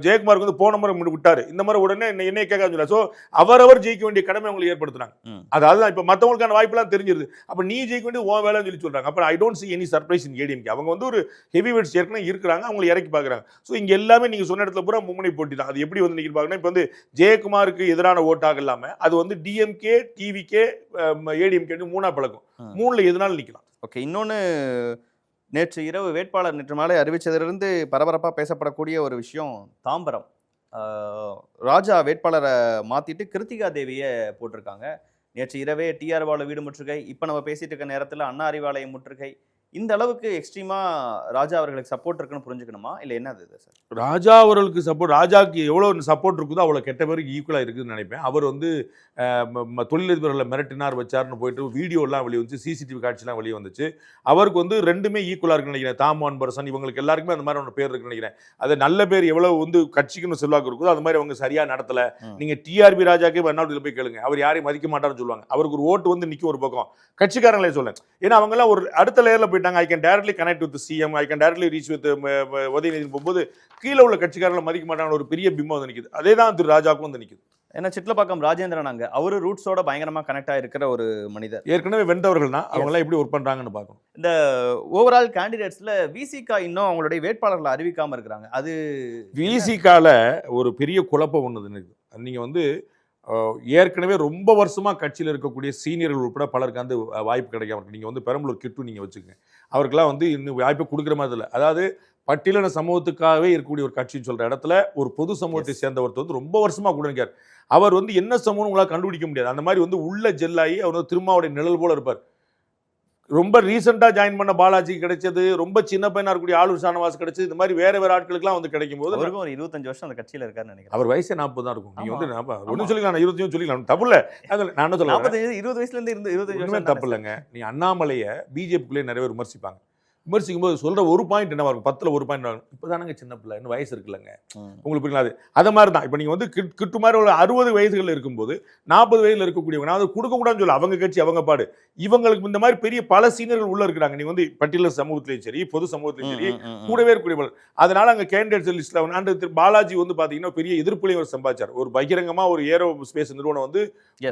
ஜெயக்குமாருக்கு வந்து போன முறை விட்டாரு, இந்த முறை உடனே என்னைய கேட்காதுன்னு சொல்ல. சோ அவரவர் ஜெயிக்க வேண்டிய கடமை அவங்களுக்கு ஏற்படுத்துறாங்க. அதாவது இப்ப மத்தவங்களுக்கான வாய்ப்பு எல்லாம் தெரிஞ்சிருது. அப்ப நீ ஜெயிக்க வேண்டிய உன் வேலைன்னு சொல்லி சொல்றாங்க. அப்ப I don't see any surprise in ADMK. அவங்க வந்து ஒரு ஹெவி வெயிட்ஸ் ஏற்கனவே இருக்கிறாங்க, அவங்க இறக்கி பாக்குறாங்க. சோ இங்க எல்லாமே நீங்க சொன்ன இடத்துல பூரா மும்முனை போட்டி தான். அது எப்படி வந்து நீங்க பாக்கணும், இப்ப வந்து ஜெயக்குமாருக்கு எதிரான ஓட்டாக இல்லாம அது வந்து டிஎம்கே, டிவிகே, ஏடிஎம்கே 3ஆ பழக்கம். 3ல எதனால நிக்கலாம். ஓகே. இன்னொன்னு, நேற்று இரவு வேட்பாளர் நேற்று மாலை அறிவிச்சதிலிருந்து பரபரப்பாக பேசப்படக்கூடிய ஒரு விஷயம், தாம்பரம் ராஜா வேட்பாளரை மாற்றிட்டு கிருத்திகா தேவியை போட்டிருக்காங்க. நேற்று இரவே டிஆர் பாலு வீடு முற்றுகை, இப்போ நம்ம பேசிட்டு இருக்க நேரத்தில் அண்ணா அறிவாலயம் முற்றுகை. இந்த அளவுக்கு எக்ஸ்ட்ரீமா ராஜா அவர்களுக்கு சப்போர்ட் இருக்குன்னு புரிஞ்சுக்கணுமா, இல்லை என்ன அது சார்? ராஜா அவர்களுக்கு சப்போர்ட், ராஜாக்கு எவ்வளவு சப்போர்ட் இருக்குதோ அவ்வளோ கெட்ட பேருக்கு ஈக்குவலா இருக்குதுன்னு நினைப்பேன். அவர் வந்து தொழிலதிபர்களை மிரட்டினார் வச்சார்னு போயிட்டு வீடியோ எல்லாம் வெளியே வந்து, சிசிடிவி காட்சிலாம் வெளியே வந்துச்சு. அவருக்கு வந்து ரெண்டுமே ஈக்குவலா இருக்குன்னு நினைக்கிறேன். தாமோன் பர்சன் இவங்களுக்கு எல்லாருக்குமே அந்த மாதிரி ஒரு பேர் இருக்குன்னு நினைக்கிறேன். அது நல்ல பேர் எவ்வளவு வந்து கட்சிக்குன்னு செல்வாக்கு இருக்குதோ அது மாதிரி அவங்க சரியா நடத்தல. நீங்க டிஆர்பி ராஜாக்கே வர்நாட்டில் போய் கேளுங்க, அவர் யாரையும் மதிக்க மாட்டாருன்னு சொல்லுவாங்க. அவருக்கு ஒரு ஓட்டு வந்து நிற்கும் ஒரு பக்கம், கட்சிக்காரங்களே சொல்லேன். ஏன்னா அவங்க எல்லாம் ஒரு அடுத்த லேயர்ல போயிட்டாங்க. I can directly connect with the CM, I can directly reach with Udhayanidhi போகும்போது கீழே உள்ள கட்சிக்காரங்களை மதிக்க மாட்டாங்க ஒரு பெரிய பிம்பம் வந்து நிற்குது. அதே தான் திரு ராஜாவுக்கும் வந்து நிற்குது. ஏன்னா சிட்லப்பாக்கம் ராஜேந்திரன் அங்க அவரு ரூட்ஸோட பயங்கரமா கனெக்ட் ஆயிருக்கிற ஒரு மனிதர். ஏற்கனவே வென்றவர்கள் தான், அவங்க எல்லாம் எப்படி ஒர்க் பண்றாங்கன்னு பார்க்கணும். இந்த ஓவரால் கேண்டிடேட்ஸ்ல விசிகா இன்னும் அவங்களுடைய வேட்பாளர்களை அறிவிக்காம இருக்கிறாங்க. அது விசிகால ஒரு பெரிய குழப்பம் ஒண்ணுது. நீங்க வந்து ஏற்கனவே ரொம்ப வருஷமா கட்சியில் இருக்கக்கூடிய சீனியர்கள் உட்பட பலருக்கு வந்து வாய்ப்பு கிடைக்காம இருக்கு. நீங்க வந்து பெரம்பலூர் கிட்டு நீங்க வச்சுக்கோங்க, அவருக்கெல்லாம் வந்து இன்னும் வாய்ப்பு கொடுக்குற மாதிரி இல்லை. அதாவது பட்டியலின சமூகத்துக்காகவே இருக்கக்கூடிய ஒரு கட்சின்னு சொல்ற இடத்துல ஒரு பொது சமூகத்தை சேர்ந்த ஒருத்தர் வந்து ரொம்ப வருஷமா கூட இருக்கார். அவர் வந்து என்ன சமூகம் உங்களால் கண்டுபிடிக்க முடியாது. அந்த மாதிரி வந்து உள்ள ஜெல்லாகி அவர் வந்து திருமாவுடைய நிழல் போல இருப்பார். ரொம்ப ரீசெண்டா ஜாயின் பண்ண பாலாஜி கிடைச்சது, ரொம்ப சின்ன பையனா இருக்கக்கூடிய ஆளூர் ஷானவாஸ் கிடைச்சது, இந்த மாதிரி வேற எல்லாம் வந்து கிடைக்கும் போது அவருக்கும் ஒரு 25 வருஷம் அந்த கட்சியில இருக்காருன்னு நினைக்கிறேன். அவர் வயசே 40 தான் இருக்கும். நீங்க வந்து ஒன்னும் சொல்லிக்கலாம், 20 சொல்லிக்கலாம், தப்பு இல்ல. நான் என்ன சொல்றேன், 20 வயசுல இருந்து 25 வருஷம் தப்பு இல்லைங்க. நீ அண்ணாமலையை பிஜேபிக்குள்ளே நிறைய பேர் விமர்சிப்பாங்க. விமர்சிக்கும் போது சொல்ற ஒரு பாயிண்ட் என்னவா இருக்கும், 10ல ஒரு பாயிண்ட் இப்பதானங்க சின்ன பிள்ளை, இன்னும் வயசு இருக்குல்லங்க உங்களுக்கு புரியுங்களா? அது மாதிரி தான் இப்போ நீங்க வந்து கிட்டு மாதிரி ஒரு 60 வயசுகள் இருக்கும்போது 40 வயதுல இருக்கக்கூடியவங்க நான் அதை கொடுக்கக்கூடாதுன்னு சொல்ல, அவங்க கட்சி அவங்க பாடு. இவங்களுக்கு இந்த மாதிரி பெரிய பல சீனியர்கள் உள்ள இருக்கிறாங்க. நீங்க வந்து பட்டியல் சமூகத்திலையும் சரி, பொது சமூகத்திலையும் சரி, கூடவே இருக்கக்கூடிய. அதனால அங்க கேண்டிடேட்ஸ் லிஸ்ட்ல பாலாஜி வந்து பாத்தீங்கன்னா பெரிய எதிர்ப்புலையும் அவர் சம்பாதிச்சார். ஒரு பகிரங்கமா ஒரு ஏரோ ஸ்பேஸ் நிறுவனம் வந்து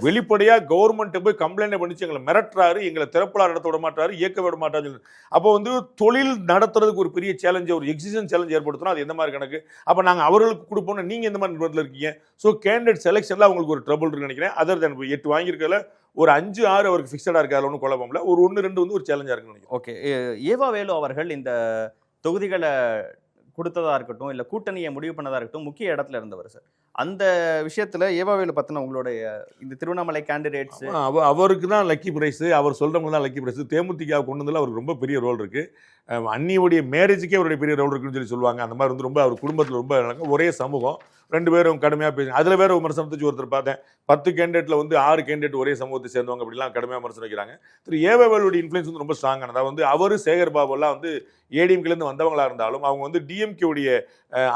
வெளிப்படையா கவர்மெண்ட் போய் கம்ப்ளைண்ட் பண்ணிச்சு, எங்களை மிரட்டுறாரு, எங்களை திறப்புலா நடத்த விட மாட்டாரு, இயக்க விட மாட்டாரு. அப்போ வந்து தொழில் நடத்துறதுக்கு ஒரு பெரிய சேலஞ்ச், ஒரு எக்ஸிஸ்டன் சேலஞ்ச் ஏற்படுத்தணும். அது எந்த மாதிரி கணக்கு? அப்போ நாங்கள் அவர்களுக்கு கொடுப்போம்னா நீங்க எந்த மாதிரி நிறுவனத்தில் இருக்கீங்க? ஸோ கேண்டிடேட் செலெக்ஷன்ல அவங்களுக்கு ஒரு ட்ரபிள் இருக்குன்னு நினைக்கிறேன். அதர் தென் 8 வாங்கியிருக்கல ஒரு 5-6 அவருக்கு ஃபிக்ஸடா இருக்காது, ஒன்றும் குழப்பம்ல. ஒரு 1-2 வந்து ஒரு சேலஞ்சா இருக்குன்னு நினைக்கிறேன். ஓகே. ஏவா வேலு அவர்கள் இந்த தொகுதிகளை கொடுத்ததா இருக்கட்டும், இல்லை கூட்டணியை முடிவு பண்ணதா இருக்கட்டும், முக்கிய இடத்துல இருந்தவர் சார். அந்த விஷயத்துல ஏவாவேலு பத்தின உங்களுடைய இந்த திருவண்ணாமலை கேண்டிடேட்ஸ், அவருக்கு தான் லக்கி பிரைஸ், அவர் சொல்றவங்க தான் லக்கி பிரைஸ். தேமுதிக கொண்டு வந்ததுல அவருக்கு ரொம்ப பெரிய ரோல் இருக்கு. அண்ணியுடைய மேரேஜுக்கே அவருடைய பெரிய ரோல் இருக்குன்னு சொல்லுவாங்க. அந்த மாதிரி வந்து ரொம்ப அவர் குடும்பத்தில் ரொம்ப ஒரே சமூகம், 2 பேரும் கடுமையாக பேசுங்க. அதில் வேற விமர்சனத்துக்கு ஒருத்தர் பார்த்தேன், 10 கேண்டிடேட்ல வந்து 6 கேண்டிடேட் ஒரே சமூகத்தை சேர்ந்தவங்க அப்படிலாம் கடுமையாக விமர்சனம் வைக்கிறாங்க. திரு ஏவாவேலுடைய இன்ஃப்ளூயன்ஸ் வந்து ரொம்ப ஸ்ட்ராங்கானது. அதாவது வந்து அவரு சேகர் பாபு எல்லாம் வந்து ஏடிஎம்கேலேருந்து வந்தவங்களா இருந்தாலும் அவங்க வந்து டிஎம்கேவுடைய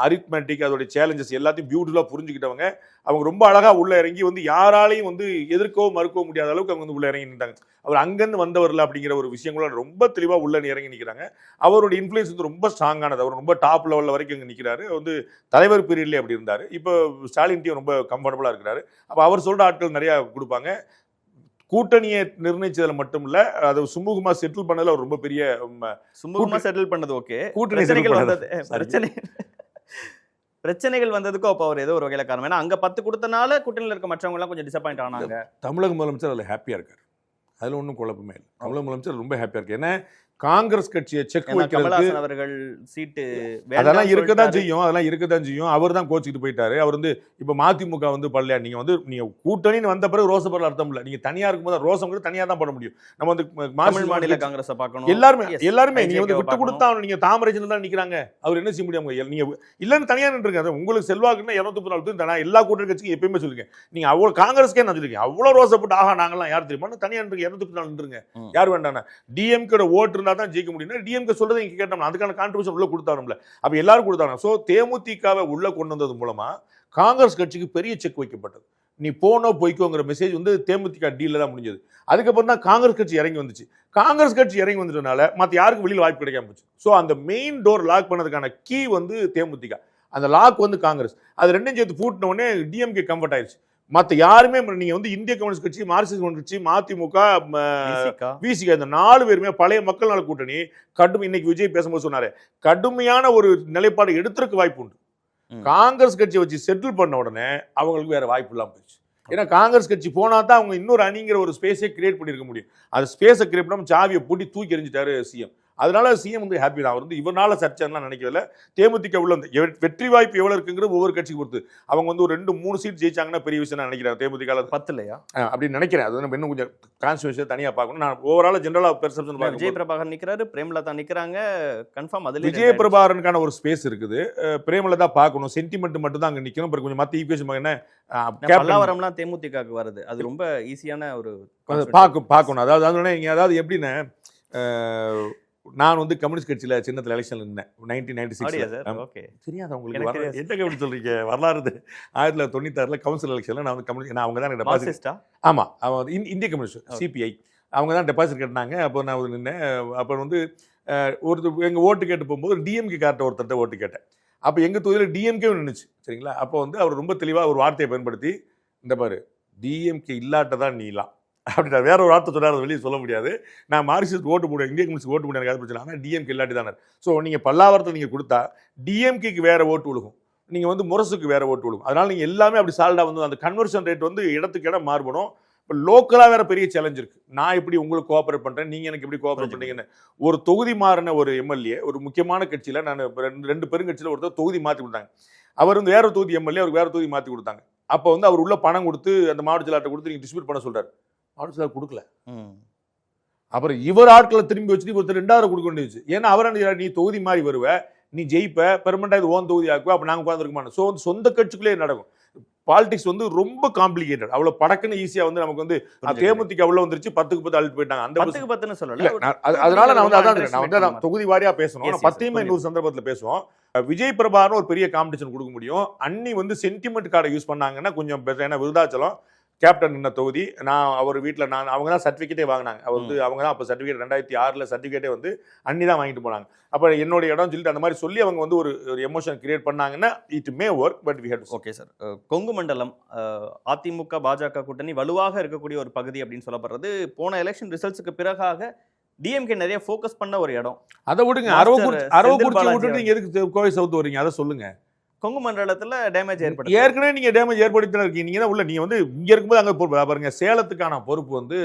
அரித்மெட்டிக் அதோடைய சேலஞ்சஸ் எல்லாத்தையும் பியூட்டிஃபுல்லாக புரிஞ்சுக்கிட்டவங்க. அவங்க ரொம்ப அழகா உள்ள இறங்கி வந்து யாராலையும் வந்து எதிர்க்கவோ மறுக்கவோ முடியாத அளவுக்கு அவங்க வந்து உள்ள இறங்கி நின்றாங்க. அவர் அங்கேருந்து வந்தவர்ல அப்படிங்கிற ஒரு விஷயங்களோட ரொம்ப தெளிவாக உள்ள இறங்கி நிற்கிறாங்க. அவருடைய இன்ஃப்ளூயன்ஸ் வந்து ரொம்ப ஸ்ட்ராங்கானது. அவர் ரொம்ப டாப் லெவலில் வரைக்கும் இங்கே நிற்கிறாரு. வந்து தலைவர் பீரியட்லேயே அப்படி இருந்தார். இப்போ ஸ்டாலின்ட்டையும் ரொம்ப கம்ஃபர்டபுளாக இருக்கிறாரு. அப்போ அவர் சொல்கிற ஆட்கள் நிறையா கொடுப்பாங்க. கூட்டணியை நிர்ணயிச்சதுல மட்டும் இல்ல, அதை சுமூகமா செட்டில் பண்ணதுல அவர் ரொம்ப பெரிய சுமூகமா செட்டில் பண்ணது. ஓகே, கூட்டணி பிரச்சனைகள் வந்ததுக்கும் அப்போ அவர் ஏதோ ஒரு வகையில காரணம். ஏன்னா அங்க 10 கொடுத்தனால கூட்டணியில் இருக்க மற்றவங்க எல்லாம் கொஞ்சம் டிசப்பாயிண்ட் ஆனாங்க. தமிழக முதலமைச்சர் அதுல ஹாப்பியா இருக்காரு. அதுல ஒன்றும் குழப்பமே இல்லை. தமிழக முதலமைச்சர் ரொம்ப ஹாப்பியா இருக்கு. ஏன்னா காங்கிரஸ் கட்சியை செக் வைக்கிறதுக்கு அவர்கள் சீட்டு அதெல்லாம் இருக்கதான் செய்யும். அவர் தான் கோச்சிக்கிட்டு போயிட்டாரு. அவர் வந்து இப்ப மதிமுக வந்து பல்லையா நீங்க கூட்டணின்னு வந்த பிறகு ரோசப்படல அர்த்தம் இல்லை. நீங்க தனியா இருக்கும்போது ரோசம் கூட தனியா தான் பண்ண முடியும். நம்ம வந்து மாநில காங்கிரஸ் பார்க்கணும். எல்லாருமே நீங்க வந்து விட்டு கொடுத்தா நீங்க தாமரைஜன் தான் நிக்கிறாங்க. அவர் என்ன செய்ய முடியும்? நீங்க இல்லன்னு தனியா நின்றுருக்காங்க. உங்களுக்கு செல்வாக்குன்னா 234 எல்லா கூட்டணி கட்சிக்கும் எப்பயுமே சொல்லுங்க. நீங்க அவ்வளவு காங்கிரஸ்க்கே நான் சொல்லிருக்கேன், அவ்வளவு ரோசப்பட்டு ஆகா நாங்களாம் யார் தெரியுமா தனியா நின்று 234 நின்றுங்க. யார் வேண்டாம் டிஎம்கே ஓட்டு தான் ஜெயிக்க முடியும். டிஎம்கே சொல்றதை நீங்க கேட்டோம், அதுக்கான கான்ட்ரிபியூஷன் உள்ள கொடுத்தாரும்ல. அப்ப எல்லாரும் கொடுத்தாங்க. சோ தேமுதிகவை உள்ள கொண்டு வந்தது மூலமா காங்கிரஸ் கட்சிக்கு பெரிய செக் வைக்கப்பட்டது. நீ போனோ போய்க்கோங்கிற மெசேஜ் வந்து தேமுதிக டீல்ல தான் முடிஞ்சது. அதுக்கப்புறம் தான் காங்கிரஸ் கட்சி இறங்கி வந்துச்சு. காங்கிரஸ் கட்சி இறங்கி வந்துட்டனால மற்ற யாருக்கும் வெளியில் வாய்ப்பு கிடைக்காம போச்சு. ஸோ அந்த மெயின் டோர் லாக் பண்ணதுக்கான கீ வந்து தேமுதிக, அந்த லாக் வந்து காங்கிரஸ். அது ரெண்டும் சேர்த்து பூட்டின உடனே டிஎம்கே கம்ஃபர்ட் ஆயிடுச்சு. மற்ற யாருமே நீங்க வந்து இந்திய கம்யூனிஸ்ட் கட்சி, மார்க்சிஸ்ட் கம்யூனிஸ்ட் கட்சி, மதிமுக, விசிக இந்த 4 பேருமே பழைய மக்கள் நல கூட்டணி இன்னைக்கு விஜய் பேசும்போது சொன்னாரு, கடுமையான ஒரு நிலைப்பாடு எடுத்திருக்க வாய்ப்பு உண்டு. காங்கிரஸ் கட்சியை வச்சு செட்டில் பண்ண உடனே அவங்களுக்கு வேற வாய்ப்பு இல்லாம போயிடுச்சு. ஏன்னா காங்கிரஸ் கட்சி போனா தான் அவங்க இன்னொரு அணிங்கிற ஒரு ஸ்பேஸை கிரியேட் பண்ணிருக்க முடியும். அது ஸ்பேஸை கிரியேட் பண்ணாம சாவியை பூட்டி தூக்கி எறிஞ்சிட்டாரு சிஎம். அதனால சிஎம் வந்து ஹாப்பி தான். அவர் வந்து இவனால சர்ச்சைலாம் நினைக்கல. தேமுதிக உள்ள வெற்றி வாய்ப்பு எவ்வளவு இருக்குங்கிற ஒவ்வொரு கட்சிக்கு பொறுத்து. அவங்க வந்து ஒரு 2-3 சீட் ஜெயிச்சாங்கன்னா பெரிய விஷயம் நான் நினைக்கிறேன். தேமுதிக 10 இல்லையா அப்படின்னு நினைக்கிறேன். அது நம்ம இன்னும் கொஞ்சம் கான்ஸ்டிடியூஷன் தனியா பார்க்கணும். நான் ஓவரால் ஜெனரலா பெர்செப்ஷன் பார்க்கணும். விஜய் பிரபாகர் நிக்கிறாரு, பிரேமலதா நிக்கிறாங்க. கன்ஃபார்ம் அதுல விஜய் பிரபாகரனுக்கான ஒரு ஸ்பேஸ் இருக்குது. பிரேமலதா பார்க்கணும். சென்டிமெண்ட் மட்டும் தான் அங்க நிக்கணும். அப்புறம் கொஞ்சம் மத்த ஈக்குவேஷன் என்ன பல்லாவரம்லாம் தேமுதிகக்கு வருது. அது ரொம்ப ஈஸியான ஒரு பார்க்கணும். அதாவது எப்படின்னா, நான் வந்து கம்யூனிஸ்ட் கட்சியில சின்னத்துல எலெக்ஷன் இருந்தேன் 1996. தெரியாது உங்களுக்கு? என்ன எப்படி சொல்றீங்க? வரலாறு 1996 கவுன்சில் எலெக்ஷன்ல நான் வந்து அவங்க தான் டெபாசிட். ஆமா, இந்திய கம்யூனிஸ்ட் சிபிஐ அவங்க தான் டெபாசிட் கட்டினாங்க. அப்போ நான் நின்னேன். அப்போ வந்து ஒருத்தர் எங்க ஓட்டு கேட்டு போகும்போது டிஎம்கே கார்ட்ட ஒருத்தர்கிட்ட ஓட்டு கேட்டேன். அப்போ எங்க தொகுதியில் டிஎம்கே நின்றுச்சு. சரிங்களா? அப்போ வந்து அவர் ரொம்ப தெளிவாக ஒரு வார்த்தையை பயன்படுத்தி, இந்த பாரு டிஎம்கே இல்லாட்டதான் நீலாம் அப்படின்னா வேற ஒரு வார்த்தை சொன்னார். வெளியே சொல்ல முடியாது. நான் மார்க்சிஸ்ட் ஓட்டு போடுவேன், இந்திய கம்யூனிஸ்ட் ஓட்டு போடுறேன், அது பிரச்சனை. ஆனால் டிஎம்கே இல்லாட்டி தானே. ஸோ நீங்கள் பல்லாவரத்தில் நீங்கள் கொடுத்தா டிஎம்கேக்கு வேற ஓட்டு விழுகும், நீங்கள் வந்து முரசுக்கு வேற ஓட்டு விழுகும். அதனால நீங்கள் எல்லாமே அப்படி சால்டா வந்து அந்த கன்வர்ஷன் ரேட் வந்து இடத்துக்கு இடம் மாறுபடும். இப்போ லோக்கலாக வேற பெரிய சேலஞ்ச் இருக்கு. நான் எப்படி உங்களுக்கு கோஆபரேட் பண்றேன், நீங்க எனக்கு எப்படி கோஆபரேட் பண்ணீங்கன்னு. ஒரு தொகுதி மாறின ஒரு எம்எல்ஏ ஒரு முக்கியமான கட்சியில, நான் 2 பெருங்கட்சியில ஒருத்தர் தொகுதி மாற்றி கொடுத்தாங்க. அவர் வந்து வேற தொகுதி எம்எல்ஏ, அவருக்கு வேற தொகுதி மாற்றி கொடுத்தாங்க. அப்போ வந்து அவர் உள்ள பணம் கொடுத்து அந்த மாவட்ட செயலாளர்கிட்ட கொடுத்து நீங்க டிஸ்ட்ரிபியூட் பண்ண சொல்றாரு. மாவட்ட செயலாளர் கொடுக்கல. அப்புறம் இவர் ஆட்களை திரும்பி வச்சுட்டு ஒருத்தர் 2,000 கொடுக்க வேண்டியது. ஏன்னா அவர் நீ தொகுதி மாறி வருவ, நீ ஜெயிப்ப, பெர்மனண்டா இது ஓன் தொகுதி ஆக்குவ, அப்ப நாங்க உட்கார்ந்துருக்க மாட்டோம். ஸோ வந்து சொந்த கட்சிக்குள்ளே நடக்கும். பாலிடிக்ஸ் வந்து ரொம்ப காம்ப்ளிகேட்டட். அவ்வளவு படக்குன்னு ஈஸியா வந்து நமக்கு வந்து தேமுதிக அவ்வளவு வந்துருச்சு, 10க்கு 10 அழுத்து போயிட்டாங்க. அந்த 10க்கு 10ன்னு சொல்லல. அதனால நான் வந்து தொகுதி வாரியா பேசணும். 10மே 100 சந்தர்ப்பத்துல பேசுவோம். விஜய் பிரபாகரன் ஒரு பெரிய காம்படிஷன் கொடுக்க முடியும். அன்னி வந்து சென்டிமெண்ட் கார்டை யூஸ் பண்ணாங்கன்னா கொஞ்சம் பெட்டர். ஏன்னா விருதாச்சலம் கேப்டன் நின்ன தொகுதி, நான் அவர் வீட்டில் அவங்க தான் சர்டிஃபிகேட்டே வாங்கினாங்க. அவர் வந்து அவங்க தான் அப்போ சர்டிஃபிகேட் 2006 சர்டிஃபிகேட்டே வந்து அன்னி தான் வாங்கிட்டு போனாங்க. அப்போ என்னோட இடம் சொல்லிட்டு அந்த மாதிரி சொல்லி அவங்க வந்து ஒரு எமோஷன் கிரியேட் பண்ணாங்கன்னா it may work, but we had to. Okay sir, Kongu Mandalam AIADMK பாஜக கூட்டணி வலுவாக இருக்கக்கூடிய ஒரு பகுதி அப்படின்னு சொல்லப்படுறது. போன எலெக்ஷன் ரிசல்ட்ஸுக்கு பிறகாக டிஎம்கே நிறைய ஃபோக்கஸ் பண்ண ஒரு இடம். அதை விடுங்க, அரவக்குறிச்சி விட்டுட்டு நீங்க எதுக்கு கோவை சவுத் வரீங்க? அதை சொல்லுங்க. கொங்கு மண்டலத்துல டேமேஜ் ஏற்படுத்தி ஏற்கனவே நீங்க டேமேஜ் ஏற்படுத்தி இருக்கீங்க. நீங்க தான் உள்ள நீங்க வந்து இங்க இருக்கும்போது அங்க பொறுப்பு பாருங்க. சேலத்துக்கான பொறுப்பு வந்து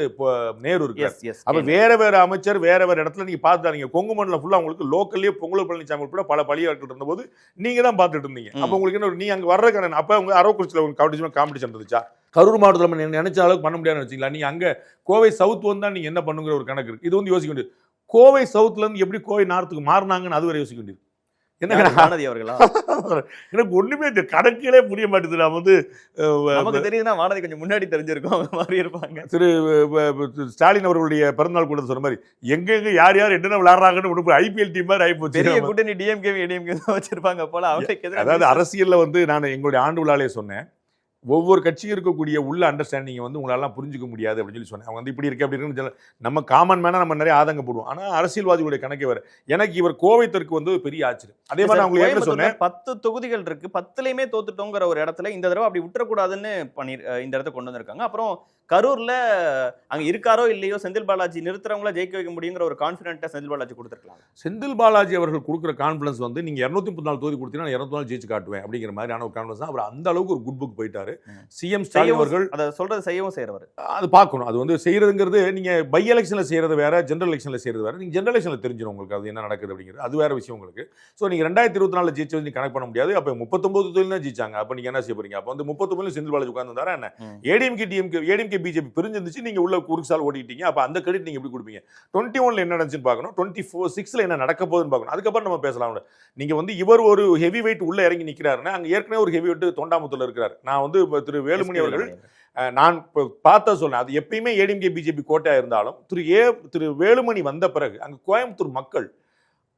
நேரு இருக்கு. அப்ப வேற அமைச்சர் வேற இடத்துல நீங்க பாத்துட்டாங்க. கொங்கு மண்டலம் ஃபுல்லா உங்களுக்கு லோக்கல்லயே பொங்கல் பழனிசாமி உட்பட பல பழியாட்கள் இருந்தபோது நீங்க தான் பாத்துட்டு இருந்தீங்க. அப்ப உங்களுக்கு என்ன, நீ அங்க வர்றதுக்கான அப்ப உங்க அரவக்குறிச்சியில காம்படிஷன் இருந்துச்சா? கரூர் மாவட்டத்தில் நினைச்ச அளவுக்கு பண்ண முடியாதுன்னு வச்சுங்களா? நீங்க அங்க கோவை சவுத் வந்தா நீங்க என்ன பண்ணுங்கிற ஒரு கணக்கு இருக்கு. இது வந்து யோசிக்க வேண்டியது. கோவை சவுத்ல இருந்து எப்படி கோவை நார்த்துக்கு மாறினாங்கன்னு அது வரை யோசிக்க வேண்டியது. எனக்கு ஒண்ணுமே கணக்கிலே புரிய மாட்டேது. நான் வந்து நமக்கு தெரியுதுன்னா வானதி கொஞ்சம் முன்னாடி தெரிஞ்சிருக்கும், அவங்க மாதிரி இருப்பாங்க. திரு ஸ்டாலின் அவர்களுடைய பிறந்தநாள் கூட சொன்ன மாதிரி எங்க யார் என்னென்ன விளையாடுறாங்கன்னு ஐபிஎல் டீம் மாதிரி ஆயிப்போச்சு. பெரிய கூட்டணி டிஎம்கே தான் வச்சிருப்பாங்க போல. அதாவது அரசியல்ல வந்து நான் எங்களுடைய ஆண்டு விழாலே சொன்னேன், ஒவ்வொரு கட்சியும் இருக்கக்கூடிய உள்ள அண்டர்ஸ்டாண்டிங் வந்து உங்களாலாம் புரிஞ்சுக்க முடியாது அப்படின்னு சொல்லி சொன்னேன். அவங்க வந்து இப்படி இருக்கு அப்படி இருக்குன்னு நம்ம காமன் மேனா நம்ம நிறைய ஆதங்கப்படுவோம். ஆனால் அரசியல்வாதிகளுடைய கணக்கே வேறு. எனக்கு இவர் கோவை தெற்கு வந்து பெரிய ஆச்சரியம். அதே மாதிரி நான் உங்களுக்கு ஏற்கனவே சொன்னேன் 10 தொகுதிகள் இருக்கு, 10லயுமே தோத்துட்டோங்கிற ஒரு இடத்துல இந்த தடவை அப்படி விட்டுறக்கூடாதுன்னு இந்த இடத்த கொண்டு வந்திருக்காங்க. அப்புறம் கரூர்ல அங்க இருக்காரோ இல்லையோ செந்தில் பாலாஜி நிறுத்துறவங்கள ஜெயிக்க வைக்க முடியுங்கிற ஒரு கான்ஃபிடென்ட்டா செந்தில் பாலாஜி கொடுத்துருக்கலாம். செந்தில் பாலாஜி அவர்கள் கொடுக்குற கான்ஃபிடன்ஸ் வந்து நீங்க 234 தொகுதி கொடுத்தீங்கன்னா 204 ஜெயிச்சு காட்டுவேன் அப்படிங்கிற மாதிரியான ஒரு கான்ஃபிடன்ஸ் தான். அவர் அந்த அளவுக்கு ஒரு குட் புக் போயிட்டாரு. சிஎம் ஸ்டாலின் அவர்கள் அதை சொல்றது செய்யவும் செய்யறவர். அது பார்க்கணும். அது வந்து செய்யறதுங்கிறது நீங்க பை எலெக்ஷன்ல செய்யறது வேற, ஜெனரல் எலெக்ஷன்ல செய்யறது வேற. நீங்க ஜெனரல் எலெக்ஷன்ல தெரிஞ்சிடும் உங்களுக்கு அது என்ன நடக்குது அப்படிங்கிறது. அது வேற விஷயம் உங்களுக்கு. ஸோ நீங்க 2024 ஜெயிச்சு வந்து கனெக்ட் பண்ண முடியாது. அப்ப 39 தொகுதியில் தான் ஜெயிச்சாங்க. அப்ப நீங்க என்ன செய்ய போறீங்க? அப்ப வந்து 39 செந்தில் பாலாஜி உட்கார்ந்துருந்தாரா என்ன? ஏடிஎம்கே பிஜேபி பிரிஞ்சிருந்துச்சு, நீங்க உள்ள குறுக்கால் ஓடிட்டீங்க. அப்ப அந்த கிரெடிட் நீங்க எப்படி கொடுப்பீங்க? 21ல என்ன நடந்துச்சுன்னு பார்க்கணும், 24-6ல என்ன நடக்க போகுதுன்னு பார்க்கணும். அதுக்கப்புறம் நம்ம பேசலாம். நீங்க வந்து இவர் ஒரு ஹெவி வெயிட் உள்ள இறங்கி நிக்கிறாருன்னா அங்க ஏற்கனவே ஒரு ஹெவி வெயிட் தொண்டாமுத்தூர்ல இருக்கிறார். நான் வந்து திரு வேலுமணி அவர்கள் நான் பார்த்த சொல்றேன். அது எப்பயுமே ஏடிஎம்கே பிஜேபி கோட்டையா இருந்தாலும் திரு வேலுமணி வந்த பிறகு அங்க கோயம்புத்தூர் மக்கள்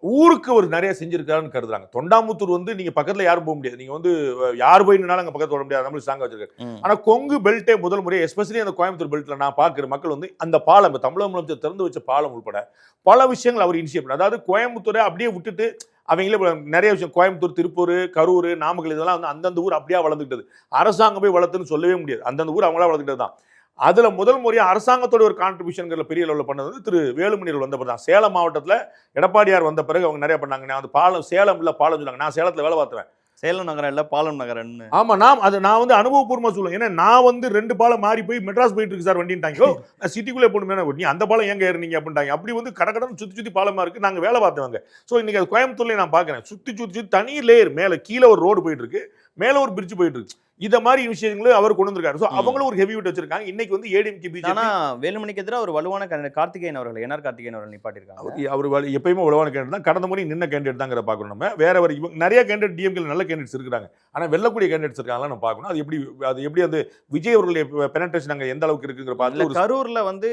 ஊருக்கு ஒரு நிறைய செஞ்சிருக்காருன்னு கருதுறாங்க. தொண்டாமுத்தூர் வந்து நீங்க பக்கத்துல யாரும் போக முடியாது. நீங்க வந்து யார் போய் நின்னாலும் அங்க பக்கத்துல வர முடியாது. நம்மளுக்கு ஸ்ட்ராங்கா வச்சிருக்காரு. ஆனா கொங்கு பெல்ட்டே முதல் முறை எஸ்பெஷலி அந்த கோயம்புத்தூர் பெல்ட்ல நான் பாக்குற மக்கள் வந்து அந்த பாலம், தமிழக முதலமைச்சர் திறந்து வச்ச பாலம் உட்பட பல விஷயங்கள் அவர் இனிஷியேட் பண்ணார். அதாவது கோயம்புத்தூரை அப்படியே விட்டுட்டு அவங்களே நிறைய விஷயம் கோயம்புத்தூர், திருப்பூர், கரூர், நாமக்கல் இதெல்லாம் வந்து அந்தந்த ஊர் அப்படியே வளர்ந்துக்கிட்டது. அரசாங்கம் போய் வளர்த்துன்னு சொல்லவே முடியாது. அந்தந்த ஊர் அவங்களா வளர்த்துக்கிட்டது தான். அதுல முதல் முறையா அரசாங்கத்தோட ஒரு கான்ட்ரிபியூஷன் பெரிய அளவில் பண்ணது வந்து திரு வேலுமணியர் வந்த பிறகு தான். சேலம் மாவட்டத்தில் எடப்பாடியார் வந்த பிறகு அவங்க நிறைய பண்ணாங்க. நான் வந்து பாலம், சேலம் இல்ல பாலம் சொன்னாங்க. நான் சேலத்துல வேலை பார்த்துவேன். சேலம் நகரம் இல்ல பாலம் நகரம். ஆமா, நான் வந்து அனுபவபூர்வமா சொல்லுவேன். ஏன்னா நான் வந்து 2 பாலம் மாறி போய் மெட்ராஸ் போயிட்டு இருக்கு சார் வண்டின்ட்டாங்க. நான் சிட்டிக்குள்ளே போகணுமே, நீ அந்த பாலம் எங்க ஏறினீங்க அப்படின்ட்டாங்க. அப்படி வந்து கடற்கடன் சுத்தி பாலமா இருக்கு. நாங்க வேலை பார்த்தவங்க. ஸோ இன்னைக்கு அது கோயம்புத்தூர்ல நான் பாக்குறேன். சுத்தி தனி லேயர், மேல கீழே ஒரு ரோடு போயிட்டு இருக்கு, மேல ஒரு பிரிட்ஜ் போயிட்டு இருக்கு. இத மாதிரி விஷயங்களும் அவர் கொண்டு வந்திருக்காரு. சோ அவங்களும் ஒரு ஹெவி வெயிட் வச்சிருக்காங்க. இன்னைக்கு வந்து ஏடிஎம்கே பிஜேபி ஆனா வேலுமணிக்கு எதிராக ஒரு வலுவான கார்த்திகேயன் அவர்கள், என்ஆர் கார்த்திகேயன் அவர்கள் நிப்பாட்டிருக்காங்க. அவர் எப்பயுமே வலுவான கேண்டிடேட் தான். கடந்த முறை நின்ன கேண்டிடேட் தாங்கிற பார்க்கணும். நம்ம வேற நிறைய கேண்டிடேட் டிஎம்கே நல்ல கேண்டிடேட்ஸ் இருக்காங்க. ஆனா வெல்லக்கூடிய கேண்டிடேட்ஸ் இருக்காங்களா நம்ம பார்க்கணும். அது எப்படி அந்த விஜய் அவர்களுடைய பெனட்ரேஷன் அங்க எந்த அளவுக்கு இருக்குங்கிற பார்த்து. கரூர்ல வந்து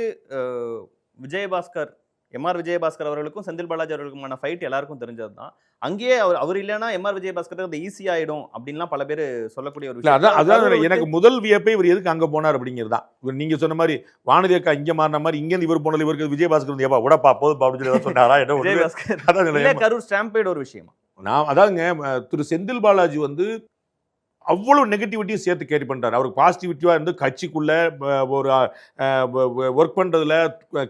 விஜயபாஸ்கர், எம்ஆர் விஜயபாஸ்கர் அவர்களுக்கும் செந்தில் பாலாஜி அவர்களுக்குமான ஃபைட் எல்லாருக்கும் தெரிஞ்சது தான். அங்கேயே அவர் இல்லைன்னா எம்ஆர் விஜயபாஸ்கர் அது ஈஸி ஆயிடும் அப்படின்லாம் பல பேர் சொல்லக்கூடிய ஒரு விஷயம். அதான் எனக்கு முதல் வியப்பே இவர் எதுக்கு அங்க போனார் அப்படிங்கிறது தான். நீங்க சொன்ன மாதிரி வானதி அக்கா இங்க மாறின மாதிரி இங்க இவர் போனது, இவருக்கு விஜயபாஸ்கர் ஏப்பா உடப்பா போதுப்பா அப்படின்னு சொல்லி சொன்னாரா? கரூர் ஸ்டாம்பேட் ஒரு விஷயமா? நான் அதாங்க திரு செந்தில் பாலாஜி வந்து அவ்வளவு நெகட்டிவிட்டியும் சேர்த்து கேரி பண்றாரு. அவருக்கு பாசிட்டிவிட்டியா இருந்து கட்சிக்குள்ள ஒரு ஒர்க் பண்றதுல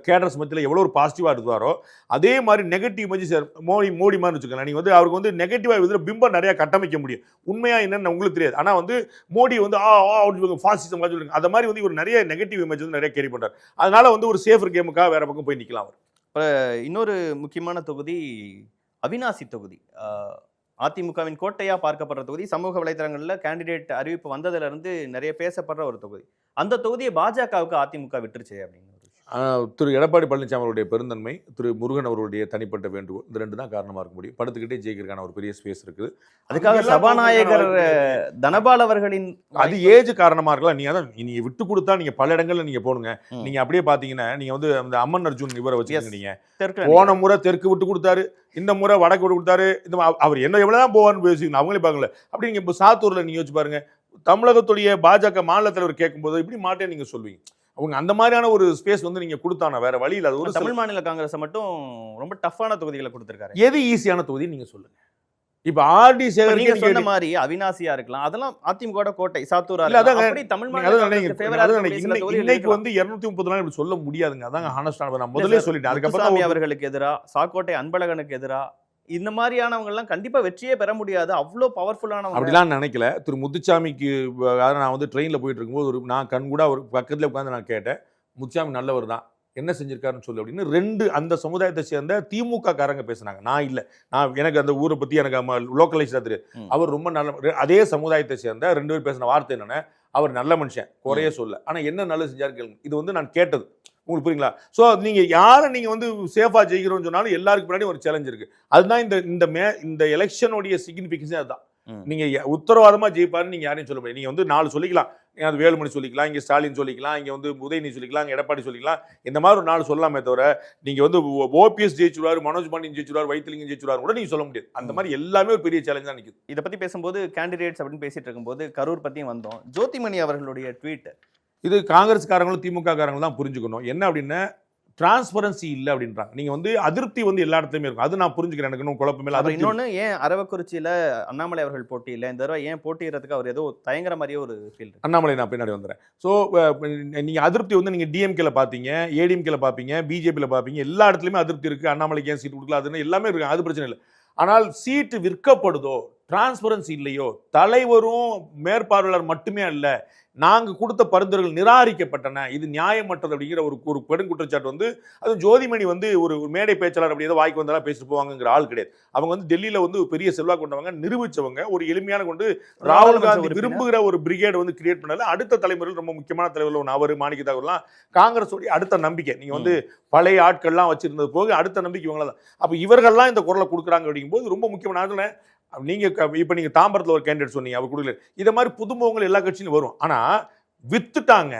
கேடர்ஸ் மத்தியில் எவ்வளவு ஒரு பாசிட்டிவா இருந்தாரோ அதே மாதிரி நெகட்டிவ் இமேஜ் சார் மோடி மாதிரி வச்சுக்கலாம். நீங்க வந்து அவருக்கு வந்து நெகட்டிவா இதில் பிம்பம் நிறைய கட்டமைக்க முடியும். உண்மையா என்னன்னு உங்களுக்கு தெரியாது. ஆனா வந்து மோடி வந்து ஃபாசிசம் சொல்லுங்க, அந்த மாதிரி வந்து இவர் நிறைய நெகட்டிவ் இமேஜ் வந்து நிறைய கேரி பண்றாரு. அதனால வந்து ஒரு சேஃபர் கேமுக்காக வேற பக்கம் போய் நிக்கலாம் அவர். இன்னொரு முக்கியமான தொகுதி அவிநாசி தொகுதி. அதிமுகவின் கோட்டையா பார்க்கப்படுற தொகுதி. சமூக வலைதளங்கள்ல கேண்டிடேட் அறிவிப்பு வந்ததுல இருந்து நிறைய பேசப்படுற ஒரு தொகுதி. அந்த தொகுதியை பாஜகவுக்கு அதிமுக விட்டுருச்சு அப்படின்னு திரு எடப்பாடி பழனிசாமி அவருடைய பெருந்தன்மை, திரு முருகன் அவருடைய தனிப்பட்ட வேண்டுகோள், இந்த 2 தான் காரணமா இருக்க முடியும். படுத்துக்கிட்டே ஜெயிக்கிறதுக்கான ஒரு பெரிய ஸ்பேஸ் இருக்குது. அதுக்காக சபாநாயகர் தனபால் அவர்களின் அது ஏஜ் காரணமா இருக்கலாம். நீங்க விட்டு கொடுத்தா நீங்க பல இடங்கள்ல நீங்க போடுங்க. நீங்க அப்படியே பாத்தீங்கன்னா நீங்க வந்து அந்த அம்மன் அர்ஜுன் இவரை வச்சுருக்கீங்க. போன முறை தெற்கு விட்டு கொடுத்தாரு, இந்த முறை வடக்கு விட்டு கொடுத்தாரு. இந்த அவர் என்ன எவ்வளவுதான் போவார்னு பேசிக்கணும், அவங்களே பாக்கல. அப்படி நீங்க இப்போ சாத்தூர்ல நீங்க யோசிச்சு பாருங்க, தமிழகத்துடைய பாஜக மாநில தலைவர் கேட்கும்போது இப்படி மாட்டேன் நீங்க சொல்வீங்க. அவங்க அந்த மாதிரியான ஒரு ஸ்பேஸ் வந்து நீங்க கொடுத்தானா வேற வழி இல்ல. ஒரு தமிழ் மாநில காங்கிரஸ் மட்டும் ரொம்ப டஃப்பான தொகுதிகளை கொடுத்திருக்காரு. எது ஈஸியான தொகுதி நீங்க சொல்லுங்க. இப்ப ஆர்டி சேகர் நீங்க சொன்ன மாதிரி அவிநாசியா இருக்கலாம், அதெல்லாம் அதிமுக கோட்டை. சாத்தூரா அப்படி தமிழ் மாநில இன்னைக்கு வந்து 230 நாள் இப்படி சொல்ல முடியாதுங்க. அதாங்க ஹானஸ்டான நான் முதல்ல சொல்லிட்டேன். அதுக்கப்புறம் அவர்களுக்கு எதிரா, சாக்கோட்டை அன்பழகனுக்கு எதிரா இந்த மாதிரியானவங்க எல்லாம் கண்டிப்பா வெற்றியே பெற முடியாது. அவ்வளோ பவர்ஃபுல்லானவங்க அப்படிலாம் நினைக்கல. திரு முத்துசாமிக்கு நான் வந்து ட்ரெயின்ல போயிட்டு இருக்கும்போது நான் கண் கூட ஒரு பக்கத்துல உட்காந்து நான் கேட்டேன், முத்துசாமி நல்லவர் தான், என்ன செஞ்சிருக்காருன்னு சொல்லு அப்படின்னு 2 அந்த சமுதாயத்தை சேர்ந்த திமுக காரங்க பேசினாங்க. நான் இல்லை, எனக்கு அந்த ஊரை பத்தி எனக்கு லோக்கலைஸ்டா தெரியும். அவர் ரொம்ப நல்ல, அதே சமுதாயத்தை சேர்ந்த 2 பேர் பேசின வார்த்தை என்னன்னா, அவர் நல்ல மனுஷன், குறைய சொல்ல, ஆனா என்ன நல்லது செஞ்சாரு கேளுங்க. இது வந்து நான் கேட்டது, உங்களுக்கு புரியுங்களா? ஸோ நீங்க யாரை நீங்க வந்து சேஃபா ஜெயிக்கிறோம்னு சொன்னாலும் எல்லாருக்கு முன்னாடி ஒரு சேலஞ்ச் இருக்கு. அதுதான் இந்த எலெக்ஷனுடைய சிக்னிஃபிகன்ஸே அதுதான். நீங்க உத்தரவாதமா ஜெயிப்பாருன்னு நீங்க யாரையும் சொல்ல முடியாது. நீங்க வந்து 4 சொல்லிக்கலாம், அது வேலுமணி சொல்லிக்கலாம், இங்க ஸ்டாலின் சொல்லிக்கலாம், இங்க வந்து உதயநிதி சொல்லிக்கலாம், இங்க எடப்பாடி சொல்லிக்கலாம், இந்த மாதிரி ஒரு 4 சொல்லலாமே தவிர நீங்க வந்து ஓபிஎஸ் ஜெயிச்சுடுவாரு, மனோஜ் பாண்டியன் ஜெயிச்சுடுவாரு, வைத்திலிங்கம் ஜெயிச்சுடுவாரு கூட நீங்க சொல்ல முடியாது. அந்த மாதிரி எல்லாமே ஒரு பெரிய சேலஞ்ச் தான் நிக்குது. இதை பத்தி பேசும்போது கேண்டிடேட்ஸ் அப்படின்னு பேசிட்டு இருக்கும்போது கரூர் பத்தியும் வந்தோம். ஜோதிமணி அவர்களுடைய ட்வீட், இது காங்கிரஸ்காரங்களும் திமுக காரங்களும் தான் புரிஞ்சுக்கணும். என்ன அப்படின்னா டிரான்ஸ்பரன்சி இல்லை அப்படின்றாங்க. நீங்க வந்து அதிருப்தி வந்து எல்லா இடத்துலயுமே இருக்கும். அது நான் புரிஞ்சுக்கிறேன். எனக்கு இன்னும் குழப்பமே இல்லை. இன்னொன்னு, ஏன் அரவக்குறிச்சியில அண்ணாமலை அவர்கள் போட்டியில்லை, இந்த தடவை ஏன் போட்டியிடறதுக்கு அவர் ஏதோ தயங்குற மாதிரியே ஒரு ஃபீல். அண்ணாமலை நான் பின்னாடி வந்துடுறேன். ஸோ நீங்க அதிருப்தி வந்து நீங்க டிஎம்கேல பாப்பீங்க, ஏடிஎம்கேல பாப்பீங்க, பிஜேபியில பாப்பீங்க, எல்லா இடத்துலயுமே அதிருப்தி இருக்கு. அண்ணாமலைக்கு ஏன் சீட் கொடுக்கல அதுன்னு எல்லாமே இருக்கு. அது பிரச்சனை இல்லை. ஆனால் சீட்டு விற்கப்படுதோ, டிரான்ஸ்பரன்சி இல்லையோ, தலைவரும் மேற்பார்வையாளர் மட்டுமே அல்ல, நாங்கள் கொடுத்த பரிந்துரைகள் நிராகரிக்கப்பட்டன, இது நியாயமற்றது அப்படிங்கிற ஒரு பெரும் குற்றச்சாட்டு வந்து, அதுவும் ஜோதிமணி வந்து ஒரு மேடை பேச்சாளர் அப்படி ஏதோ வாய்க்கு வந்தாலும் பேசிட்டு போவாங்கிற ஆள் கிடையாது. அவங்க வந்து டெல்லியில வந்து பெரிய செல்வாக்கு கொண்டவங்க, நிரூபிச்சவங்க, ஒரு எளிமையான கொண்டு ராகுல் காந்தி விரும்புகிற ஒரு பிரிகேடு வந்து கிரியேட் பண்ணல. அடுத்த தலைமுறையில் ரொம்ப முக்கியமான தலைவர்கள் ஒன்று அவர், மாணிக்க தாகூர்லாம் காங்கிரஸோடைய அடுத்த நம்பிக்கை. நீங்க வந்து பழைய ஆட்கள்லாம் வச்சிருந்தது போக அடுத்த நம்பிக்கை இவங்கள தான். அப்போ இவர்கள்லாம் இந்த குரலை கொடுக்குறாங்க அப்படிங்கும்போது ரொம்ப முக்கியமான. நீங்க இப்ப நீங்க தாம்பரத்தில் ஒரு கேண்டிடேட் சொன்னீங்க, அவர் கொடுக்கல. இதை மாதிரி புதுமுகங்கள் எல்லா கட்சியிலும் வரும். ஆனா வித்துட்டாங்க,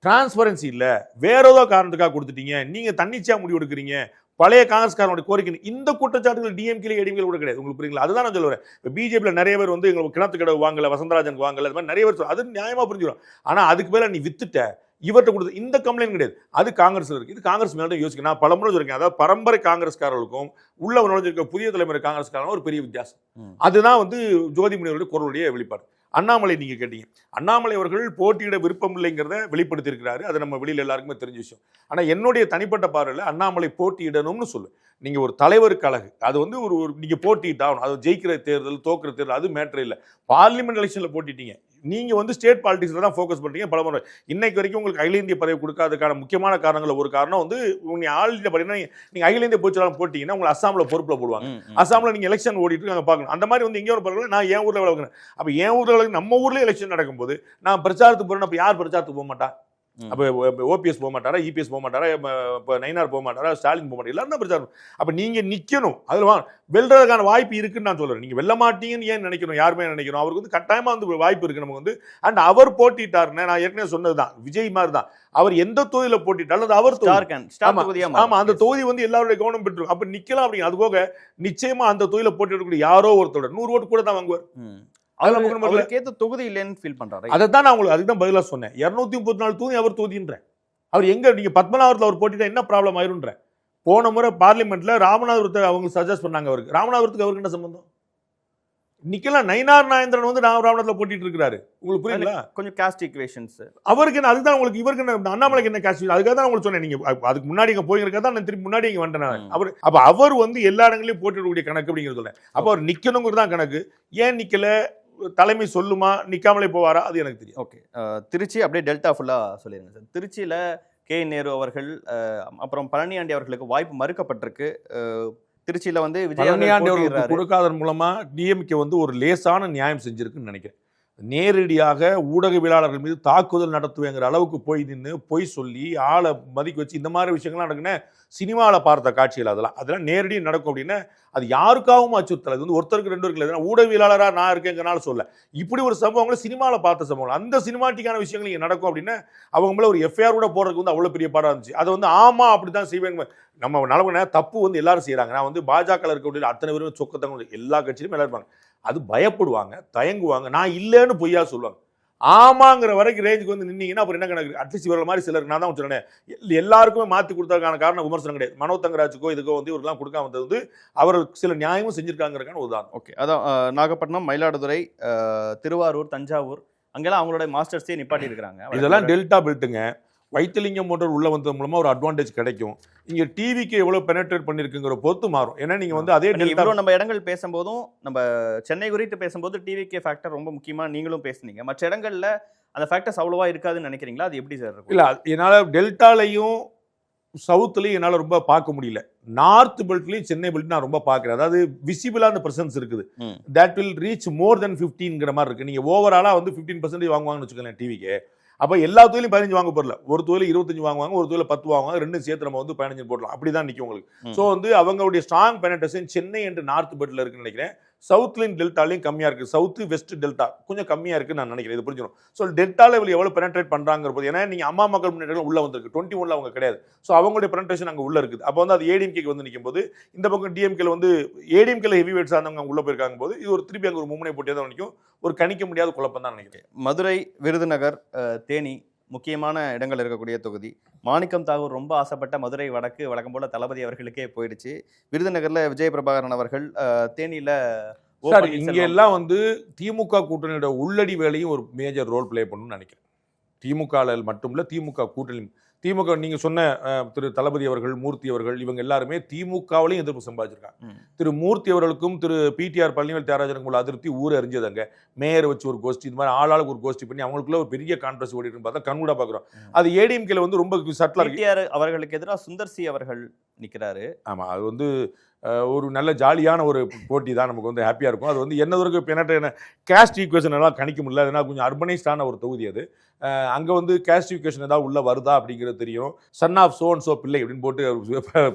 டிரான்ஸ்பரன்சி இல்ல, வேற ஏதோ காரணத்துக்காக கொடுத்துட்டீங்க, நீங்க தன்னிச்சையா முடிவு எடுக்கிறீங்க, பழைய காங்கிரஸ்காரனுடைய கோரிக்கை. இந்த குற்றச்சாட்டுகள் டிஎம்கே ஏடிஎம்கே கூட கிடையாது. உங்களுக்கு புரியுங்களா? அதுதான் நான் சொல்லுவேன். இப்போ பிஜேபியில நிறைய பேர் வந்து எங்களுக்கு கிணத்து கடை வாங்கல, வசந்தராஜனுக்கு வாங்கல, அது மாதிரி நிறைய பேர் அது நியாயமா புரிஞ்சுக்கிறோம். ஆனா அதுக்கு மேல நீ வித்துட்ட, இவர்கிட்ட கொடுத்து இந்த கம்ப்ளைண்ட் கிடையாது. அது காங்கிரஸ்ல இருக்கு. இது காங்கிரஸ் மேல யோசிக்க நான் பலமுறை சொல்லிருக்கேன். அதாவது பரம்பரை காங்கிரஸ்காரர்களுக்கும் உள்ள நுழைஞ்சிருக்க புதிய தலைமுறை காங்கிரஸ்காரங்களும் ஒரு பெரிய வித்தியாசம். அதுதான் வந்து ஜோதிமணியோட குரலுடைய வெளிப்பாடு. அண்ணாமலை நீங்க கேட்டீங்க, அண்ணாமலை அவர்கள் போட்டியிட விருப்பம் இல்லைங்கிறத வெளிப்படுத்தி இருக்கிறாரு. அது நம்ம வெளியில எல்லாருக்குமே தெரிஞ்ச விஷயம். ஆனா என்னுடைய தனிப்பட்ட பார்வையில் அண்ணாமலை போட்டியிடணும்னு சொல்லு. நீங்க ஒரு தலைவருக்கு அழகு, அது வந்து ஒரு நீங்க போட்டிட்டாகணும். அது ஜெயிக்கிற தேர்தல் தோக்குற தேர்தல் அது மேட்டர் இல்லை. பார்லிமெண்ட் எலெக்ஷன்ல போட்டிட்டீங்க, நீங்க வந்து ஸ்டேட் பாலிடிக்ஸ்ல தான் ஃபோக்கஸ் பண்றீங்க. பல முறை இன்னைக்கு வரைக்கும் உங்களுக்கு அகில இந்திய பதவி கொடுக்காததுக்கான முக்கியமான காரணங்கள் ஒரு காரணம் வந்து நீங்க ஆல் இந்தியா பார்த்தீங்கன்னா, நீங்க அகில இந்திய பொதுச்செயலாளர் போட்டீங்கன்னா உங்களை அசாம்ல பொறுப்புல போடுவாங்க. அசாம்ல நீங்க எலெக்ஷன் ஓடிட்டு அங்க பார்க்கணும். அந்த மாதிரி வந்து எங்கேயோ ஒரு நான் என் ஊர்ல வளர்க்கணும். அப்ப என் ஊர்ல நம்ம ஊர்ல எலெக்ஷன் நடக்கும்போது நான் பிரச்சாரத்துக்கு போறேன். அப்ப யார் பிரச்சாரத்துக்கு போக மாட்டா? அப்போ ஓபிஎஸ் போக மாட்டாரா, இபிஎஸ் போக மாட்டாரா, இப்போ நயினார் போக மாட்டாரா, ஸ்டாலின் போக மாட்டாரா, எல்லாரும் தான் பிரச்சாரம். அப்போ நீங்கள் நிற்கணும். அதில் வெல்றதுக்கான வாய்ப்பு இருக்குன்னு நான் சொல்கிறேன். நீங்கள் வெல்ல மாட்டீங்கன்னு ஏன் நினைக்கணும்? யாருமே நினைக்கணும். அவருக்கு வந்து கட்டாயமாக வந்து வாய்ப்பு இருக்குது நமக்கு வந்து. அண்ட் அவர் போட்டிட்டாருன்னு நான் ஏற்கனவே சொன்னது தான், விஜய் மாதிரி தான். அவர் எந்த தொகுதியில் போட்டிட்டாலும் அது அவர் ஆமா, அந்த தொகுதி வந்து எல்லாருடைய கவனம் பெற்றிருக்கும். அப்போ நிற்கலாம் அப்படிங்க. அது போக நிச்சயமா அந்த தொகுதியில் போட்டியிடக்கூடிய யாரோ ஒருத்தோட 100 ஓட்டு கூட தான் வாங்குவார். தொகுதி இல்லைன்னு ஃபீல் பண்றாரு. அதைத்தான் நான் உங்களுக்கு அதுதான் பதிலா சொன்னேன். 234 தொகுதி அவர் தொகுதின்ற. அவர் எங்க நீங்க பத்மநாபத்தில் அவர் போட்டிட்டா என்ன ப்ராப்ளம் ஆயிருன்ற. போன முறை பார்லிமெண்ட்ல ராமநாதபுரத்தை அவங்க சஜஸ்ட் பண்ணாங்க. அவருக்கு ராமநாதபுரத்துக்கு அவருக்கு என்ன சம்பந்தம்? நிக்கலாம் நயினார் நாயந்திரன் வந்து ராமநாதத்தில் போட்டிட்டு இருக்காரு. உங்களுக்கு புரியுங்களா? கொஞ்சம் காஸ்ட் ஈக்குவேஷன்ஸ் அவருக்கு என்ன, அதுதான் உங்களுக்கு இவருக்கு என்ன, அண்ணாமலைக்கு என்ன காஸ்ட், அதுக்காக தான் உங்களுக்கு சொன்னேன். நீங்க அதுக்கு முன்னாடி இங்க போயிருக்கா தான் நான் திருப்பி முன்னாடி இங்க வந்தேன். அவர் அப்ப அவர் வந்து எல்லா இடங்களையும் போட்டிடக்கூடிய கணக்கு அப்படிங்கிறது சொல்ல. அப்ப அவர் நிக்கணுங்கிறது தான் கணக்கு. ஏன் நிக்கல, தலைமை சொல்லுமா, நிக்காமலே போவாரா, அது எனக்கு தெரியும். ஓகே, திருச்சி அப்படியே டெல்டா ஃபுல்லா சொல்லிருங்க சார். திருச்சியில கே நேரு அவர்கள் அப்புறம் பழனியாண்டி அவர்களுக்கு வாய்ப்பு மறுக்கப்பட்டிருக்கு. திருச்சியில வந்து பழனியாண்டி அவர்களுக்கு கொடுக்காதன் மூலமா டிஎம்கே வந்து ஒரு லேசான நியாயம் செஞ்சிருக்குன்னு நினைக்கிறேன். நேரடியாக ஊடகவியலாளர்கள் மீது தாக்குதல் நடத்துவேங்கிற அளவுக்கு போய் நின்று பொய் சொல்லி ஆளை மதிக்க வச்சு இந்த மாதிரி விஷயங்கள்லாம் நடக்குன்னு சினிமாவில் பார்த்த காட்சிகள் அதெல்லாம் நேரடியாக நடக்கும் அப்படின்னா அது யாருக்காகவும் அச்சுறுத்தல். அது வந்து ஒருத்தருக்கு 2 பேருக்கு ஊடகவியலாளராக நான் இருக்கேங்கிறனால சொல்ல. இப்படி ஒரு சம்பவங்களை சினிமாவில் பார்த்த சம்பவங்கள், அந்த சினிமாட்டிக்கான விஷயங்கள் இங்கே நடக்கும் அப்படின்னா அவங்க மேலே ஒரு எஃப்ஐஆர் கூட போடுறதுக்கு வந்து அவ்வளோ பெரிய பாடம் இருந்துச்சு. அதை வந்து ஆமா அப்படி தான் செய்வேங்க. நம்ம நலவுன தப்பு வந்து எல்லாரும் செய்கிறாங்க. நான் வந்து பாஜக இருக்கக்கூடிய அத்தனை பேரும் சொக்கத்தவங்க எல்லா கட்சியிலும் எல்லாரும் இருப்பாங்க. அது பயப்படுவாங்க, தயங்குவாங்க, நான் இல்லைன்னு பொய்யா சொல்லுவாங்க. ஆமாங்கிற வரைக்கும் ரேஞ்சுக்கு வந்து நின்னீங்கன்னா அப்புறம் என்ன கணக்கு? அட்லீஸ்ட் இவர்கள் மாதிரி சிலருக்கு நான் தான் சொன்னேன், எல்லாருக்குமே மாற்றி கொடுத்ததுக்கான காரணம் விமர்சனம் கிடையாது. மனோ தங்கராஜுக்கோ இதுக்கோ வந்து இவருக்கெல்லாம் கொடுக்காம வந்தது வந்து அவர் சில நியாயமும் செஞ்சிருக்காங்கிறதுக்கான உதாரணம். ஓகே, அதான் நாகப்பட்டினம், மயிலாடுதுறை, திருவாரூர், தஞ்சாவூர் அங்கெல்லாம் அவங்களோட மாஸ்டர்ஸே நிப்பாட்டி இருக்கிறாங்க. இதெல்லாம் டெல்டா பெல்ட்டுங்க. வைத்திலிங்கம் போன்ற உள்ள வந்தது மூலமா ஒரு அட்வான்டேஜ் கிடைக்கும். இங்க டிவிக்கு எவ்வளவு பெனட்ரேட் பண்ணிருக்குங்கிற பொறுத்து மாறும். ஏன்னா நீங்க வந்து அதே நம்ம இடங்கள் பேசும்போதும், நம்ம சென்னை குறித்து பேசும்போது டிவிகே ஃபேக்டர் ரொம்ப முக்கியமா நீங்களும் பேசுனீங்க. மற்ற இடங்கள்ல அந்த ஃபேக்டர்ஸ் அவ்வளவா இருக்காதுன்னு நினைக்கிறீங்களா? அது எப்படி சார் இருக்கும்? இல்ல, என்னால டெல்டாலையும் சவுத்துலையும் என்னால் ரொம்ப பார்க்க முடியல. நார்த் பெல்ட்லையும் சென்னை பெல்ட் நான் ரொம்ப பார்க்குறேன். அதாவது விசிபிளான பிரசன்ஸ் இருக்குது. தட் வில் ரீச் மோர் தென் 15ங்கிற மாதிரி இருக்கு. நீங்க ஓவராலா வந்து 15% வாங்குவாங்கன்னு வச்சுக்கோங்களேன் டிவிக்கு. அப்போ எல்லா தொழிலும் 15 வாங்க போடல. ஒரு தொழில் 25 வாங்குவாங்க, ஒரு தொழில் 10 வாங்குவாங்க, ரெண்டும் சேர்த்து நம்ம வந்து 15 போடலாம். அப்படிதான் நிற்கும் உங்களுக்கு. ஸோ வந்து அவங்களுடைய ஸ்ட்ராங் பெனட்ரேஷன் சென்னை என்று நார்த் பெல்ட்ல இருக்குன்னு நினைக்கிறேன். சவுத்லையும் டெல்டாலையும் கம்மியாக இருக்குது. சவுத்து வெஸ்ட் டெல்டா கொஞ்சம் கம்மியாக இருக்குன்னு நான் நினைக்கிறேன். இது புரிஞ்சிடும். ஸோ டெல்டா லெவல் எவ்வளோ பெனட்ரேட் பண்ணுறாங்கிற போது, ஏன்னா நீங்கள் அம்மா மக்கள் முன்னேற்றம் உள்ள வந்திருக்கு, 21 அவங்க கிடையாது. ஸோ அவங்களுடைய பெனட்ரேஷன் அங்கே உள்ள இருக்குது. அப்போ வந்து அது ஏடிஎம்கேக்கு வந்து நிற்கும் போது, இந்த பக்கம் டிஎம்கேல வந்து ஏடிஎம்கேல ஹெவி வெயிட் சார்ந்தவங்க உள்ள போயிருக்காங்க போது, இது ஒரு திருப்பி அங்கே ஒரு மும்முனை போட்டியாக தான் நிற்கும். ஒரு கணிக்க முடியாத குழப்பம் தான் நினைக்கிறேன். மதுரை, விருதுநகர், தேனி முக்கியமான இடங்கள் இருக்கக்கூடிய தொகுதி. மாணிக்கம் தாகூர் ரொம்ப ஆசைப்பட்ட மதுரை வடக்கு வழக்கம் போல தளபதி அவர்களுக்கே போயிடுச்சு. விருதுநகர்ல விஜய பிரபாகரன் அவர்கள், தேனியில சார் இங்க எல்லாம் வந்து திமுக கூட்டணியோட உள்ளடி வேலையும் ஒரு மேஜர் ரோல் பிளே பண்ணணும்னு நினைக்கிறேன். திமுக மட்டும் இல்ல, திமுக கூட்டணி, திமுக நீங்க சொன்ன திரு தளபதி அவர்கள், மூர்த்தி அவர்கள், இவங்க எல்லாருமே திமுகவிலையும் எதிர்ப்பு சம்பாதிச்சிருக்காங்க. திரு மூர்த்தி அவர்களுக்கும் திரு பிடிஆர் பழனிவேல் தியாகராஜனுக்கும் உள்ள அதிருப்தி ஊர் அறிஞ்சதாங்க. மேயர் வச்சு ஒரு கோஷ்டி, இந்த மாதிரி ஆளாளுக்கு ஒரு கோஷ்டி பண்ணி அவங்களுக்குள்ள ஒரு பெரிய கான்ட்ரவர்சி ஓடிட்டு பார்த்தா கண்கூடா பாக்குறோம். அது ஏடிஎம்கேல வந்து ரொம்ப சட்டலா இருக்கு. பிடிஆர் அவர்களுக்கு எதிராக சுந்தர் சி அவர்கள் நிக்கிறாரு. ஆமா, அது வந்து ஒரு நல்ல ஜாலியான ஒரு போட்டி தான், நமக்கு வந்து ஹாப்பியாக இருக்கும். அது வந்து என்னதற்கு பெனட்ரேட் கேஸ்ட் ஈக்குவேஷன் எல்லாம் கணிக்க முடியல. அதனால் கொஞ்சம் அர்பனைஸ்டான ஒரு தொகுதி அது. அங்கே வந்து கேஸ்ட் ஈக்குவேஷன் ஏதாவது உள்ள வருதா அப்படிங்கிறது தெரியும். Son of so and so Pillai அப்படின்னு போட்டு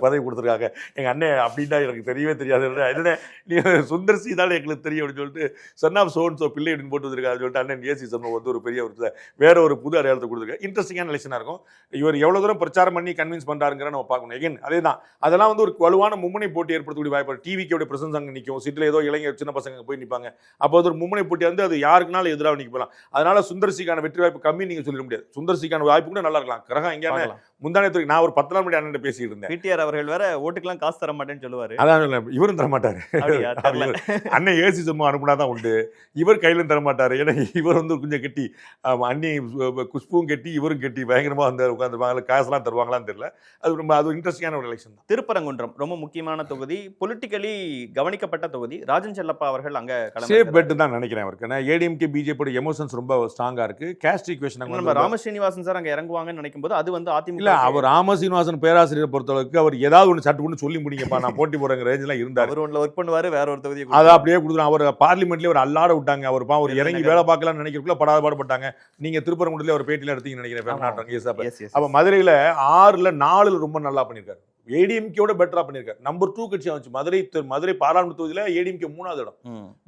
பதவி கொடுத்துருக்காங்க. எங்கள் அண்ணன் அப்படின்னா எனக்கு தெரியவே தெரியாது. என்ன நீ சுந்தர் சி தான் எங்களுக்கு தெரியும் அப்படின்னு சொல்லிட்டு son of so and so Pillai அப்படின்னு போட்டு வந்துருக்காரு சொல்லிட்டு அண்ணன் ஏசி சர்மா வந்து ஒரு பெரிய ஒரு வேற ஒரு புது அடையாளத்தை கொடுத்துருக்காரு. இன்ட்ரெஸ்டிங்கான எலெக்ஷனாக இருக்கும். இவர் எவ்வளோ தூரம் பிரச்சாரம் பண்ணி கன்வின்ஸ் பண்ணுறாருங்கிற நம்ம பார்க்கணும். எகன் அதே தான், அதெல்லாம் வந்து ஒரு வலுவான மும்முனை போட்டி ஏற்படுத்தக்கூடிய வாய்ப்பு. டிவிக்கோட பிரசன்ஸ் அங்கே நிற்கும். சிட்டில் ஏதோ இளைஞர் சின்ன பசங்க போய் நிற்பாங்க. அப்போ அது ஒரு மும்முனை போட்டி வந்து அது யாருக்குனாலும் எதிராக நிற்க போகலாம். அதனால சுந்தர்சிக்கான வெற்றி வாய்ப்பு கம்மி நீங்க சொல்லிட முடியாது. சுந்தர்சிக்கான வாய்ப்பு கூட நல்லா இருக்கலாம். கிரகம் எங்கேயான முந்தானத்துக்கு நான் ஒரு 10 நாள் முன்னாடி அண்ணன் பேசிட்டு இருந்தேன். பிடிஆர் அவர்கள் வேற ஓட்டுக்கெல்லாம் காசு தர மாட்டேன்னு சொல்லுவாரு. அதான் இவரும் தர மாட்டாரு. அண்ணன் ஏசி சும்மா அனுப்புனாதான் உண்டு. இவர் கையிலும் தர மாட்டாரு. ஏன்னா இவர் வந்து கொஞ்சம் கெட்டி, அண்ணி குஷ்புவும் கெட்டி, இவரும் கெட்டி, பயங்கரமா வந்து உட்காந்துருப்பாங்க. காசுலாம் தருவாங்களான்னு தெரியல. அது ரொம்ப அது இன்ட்ரெஸ்டிங்கான ஒரு எலெக்ஷன் தான். திருப்பரங்குன்றம் ரொம்ப முக்கியமான தொகுதி, பொலிட்டிக்கலி கவனிக்கப்பட்ட தொகுதி. ராஜன் செல்லப்பா அவர்கள் அங்க சேஃப் பெட் தான் நினைக்கிறேன் அவருக்கு. ஏன்னா ஏடிஎம்கே பிஜேபி எமோஷன்ஸ் ரொம்ப ஸ்ட்ராங்கா இருக்கு. கேஸ்ட் ஈக்குவேஷன் நம்ம ராமஸ்ரீனிவாசன் சார் அங்க இறங்குவாங்கன்னு நினைக்கும் போது அது வந்து அதிமுக அவர் ராமசீனிவாசன் பேராசிரியர் பொறுத்தளவுக்கு அவர் ஏதாவது ஒன்று சட்டு ஒன்று சொல்லி முடிங்கப்பா நான் போட்டி போறேங்க ரேஞ்சில் இருந்தார். அவர் ஒன்றில் ஒர்க் பண்ணுவார், வேற ஒரு தொகுதி அதை அப்படியே கொடுத்துரும். அவர் பார்லிமெண்ட்லேயே ஒரு அல்லாட விட்டாங்க. அவர் ஒரு இறங்கி வேலை பார்க்கலாம்னு நினைக்கிறதுக்குள்ள படாத பாடுபட்டாங்க. நீங்க திருப்பரங்குன்றத்துல ஒரு பேட்டியில் எடுத்தீங்கன்னு நினைக்கிறேன். அப்ப மதுரையில 6ல் 4 ரொம்ப நல்லா பண்ணியிருக்காரு. ஏடிஎம்கேயோட பெட்டரா பண்ணிருக்காரு. நம்பர் 2 கட்சியா வந்துச்சு. மதுரை பாராளுமன்ற தொகுதியில ஏடிஎம்கே 3வது இடம்,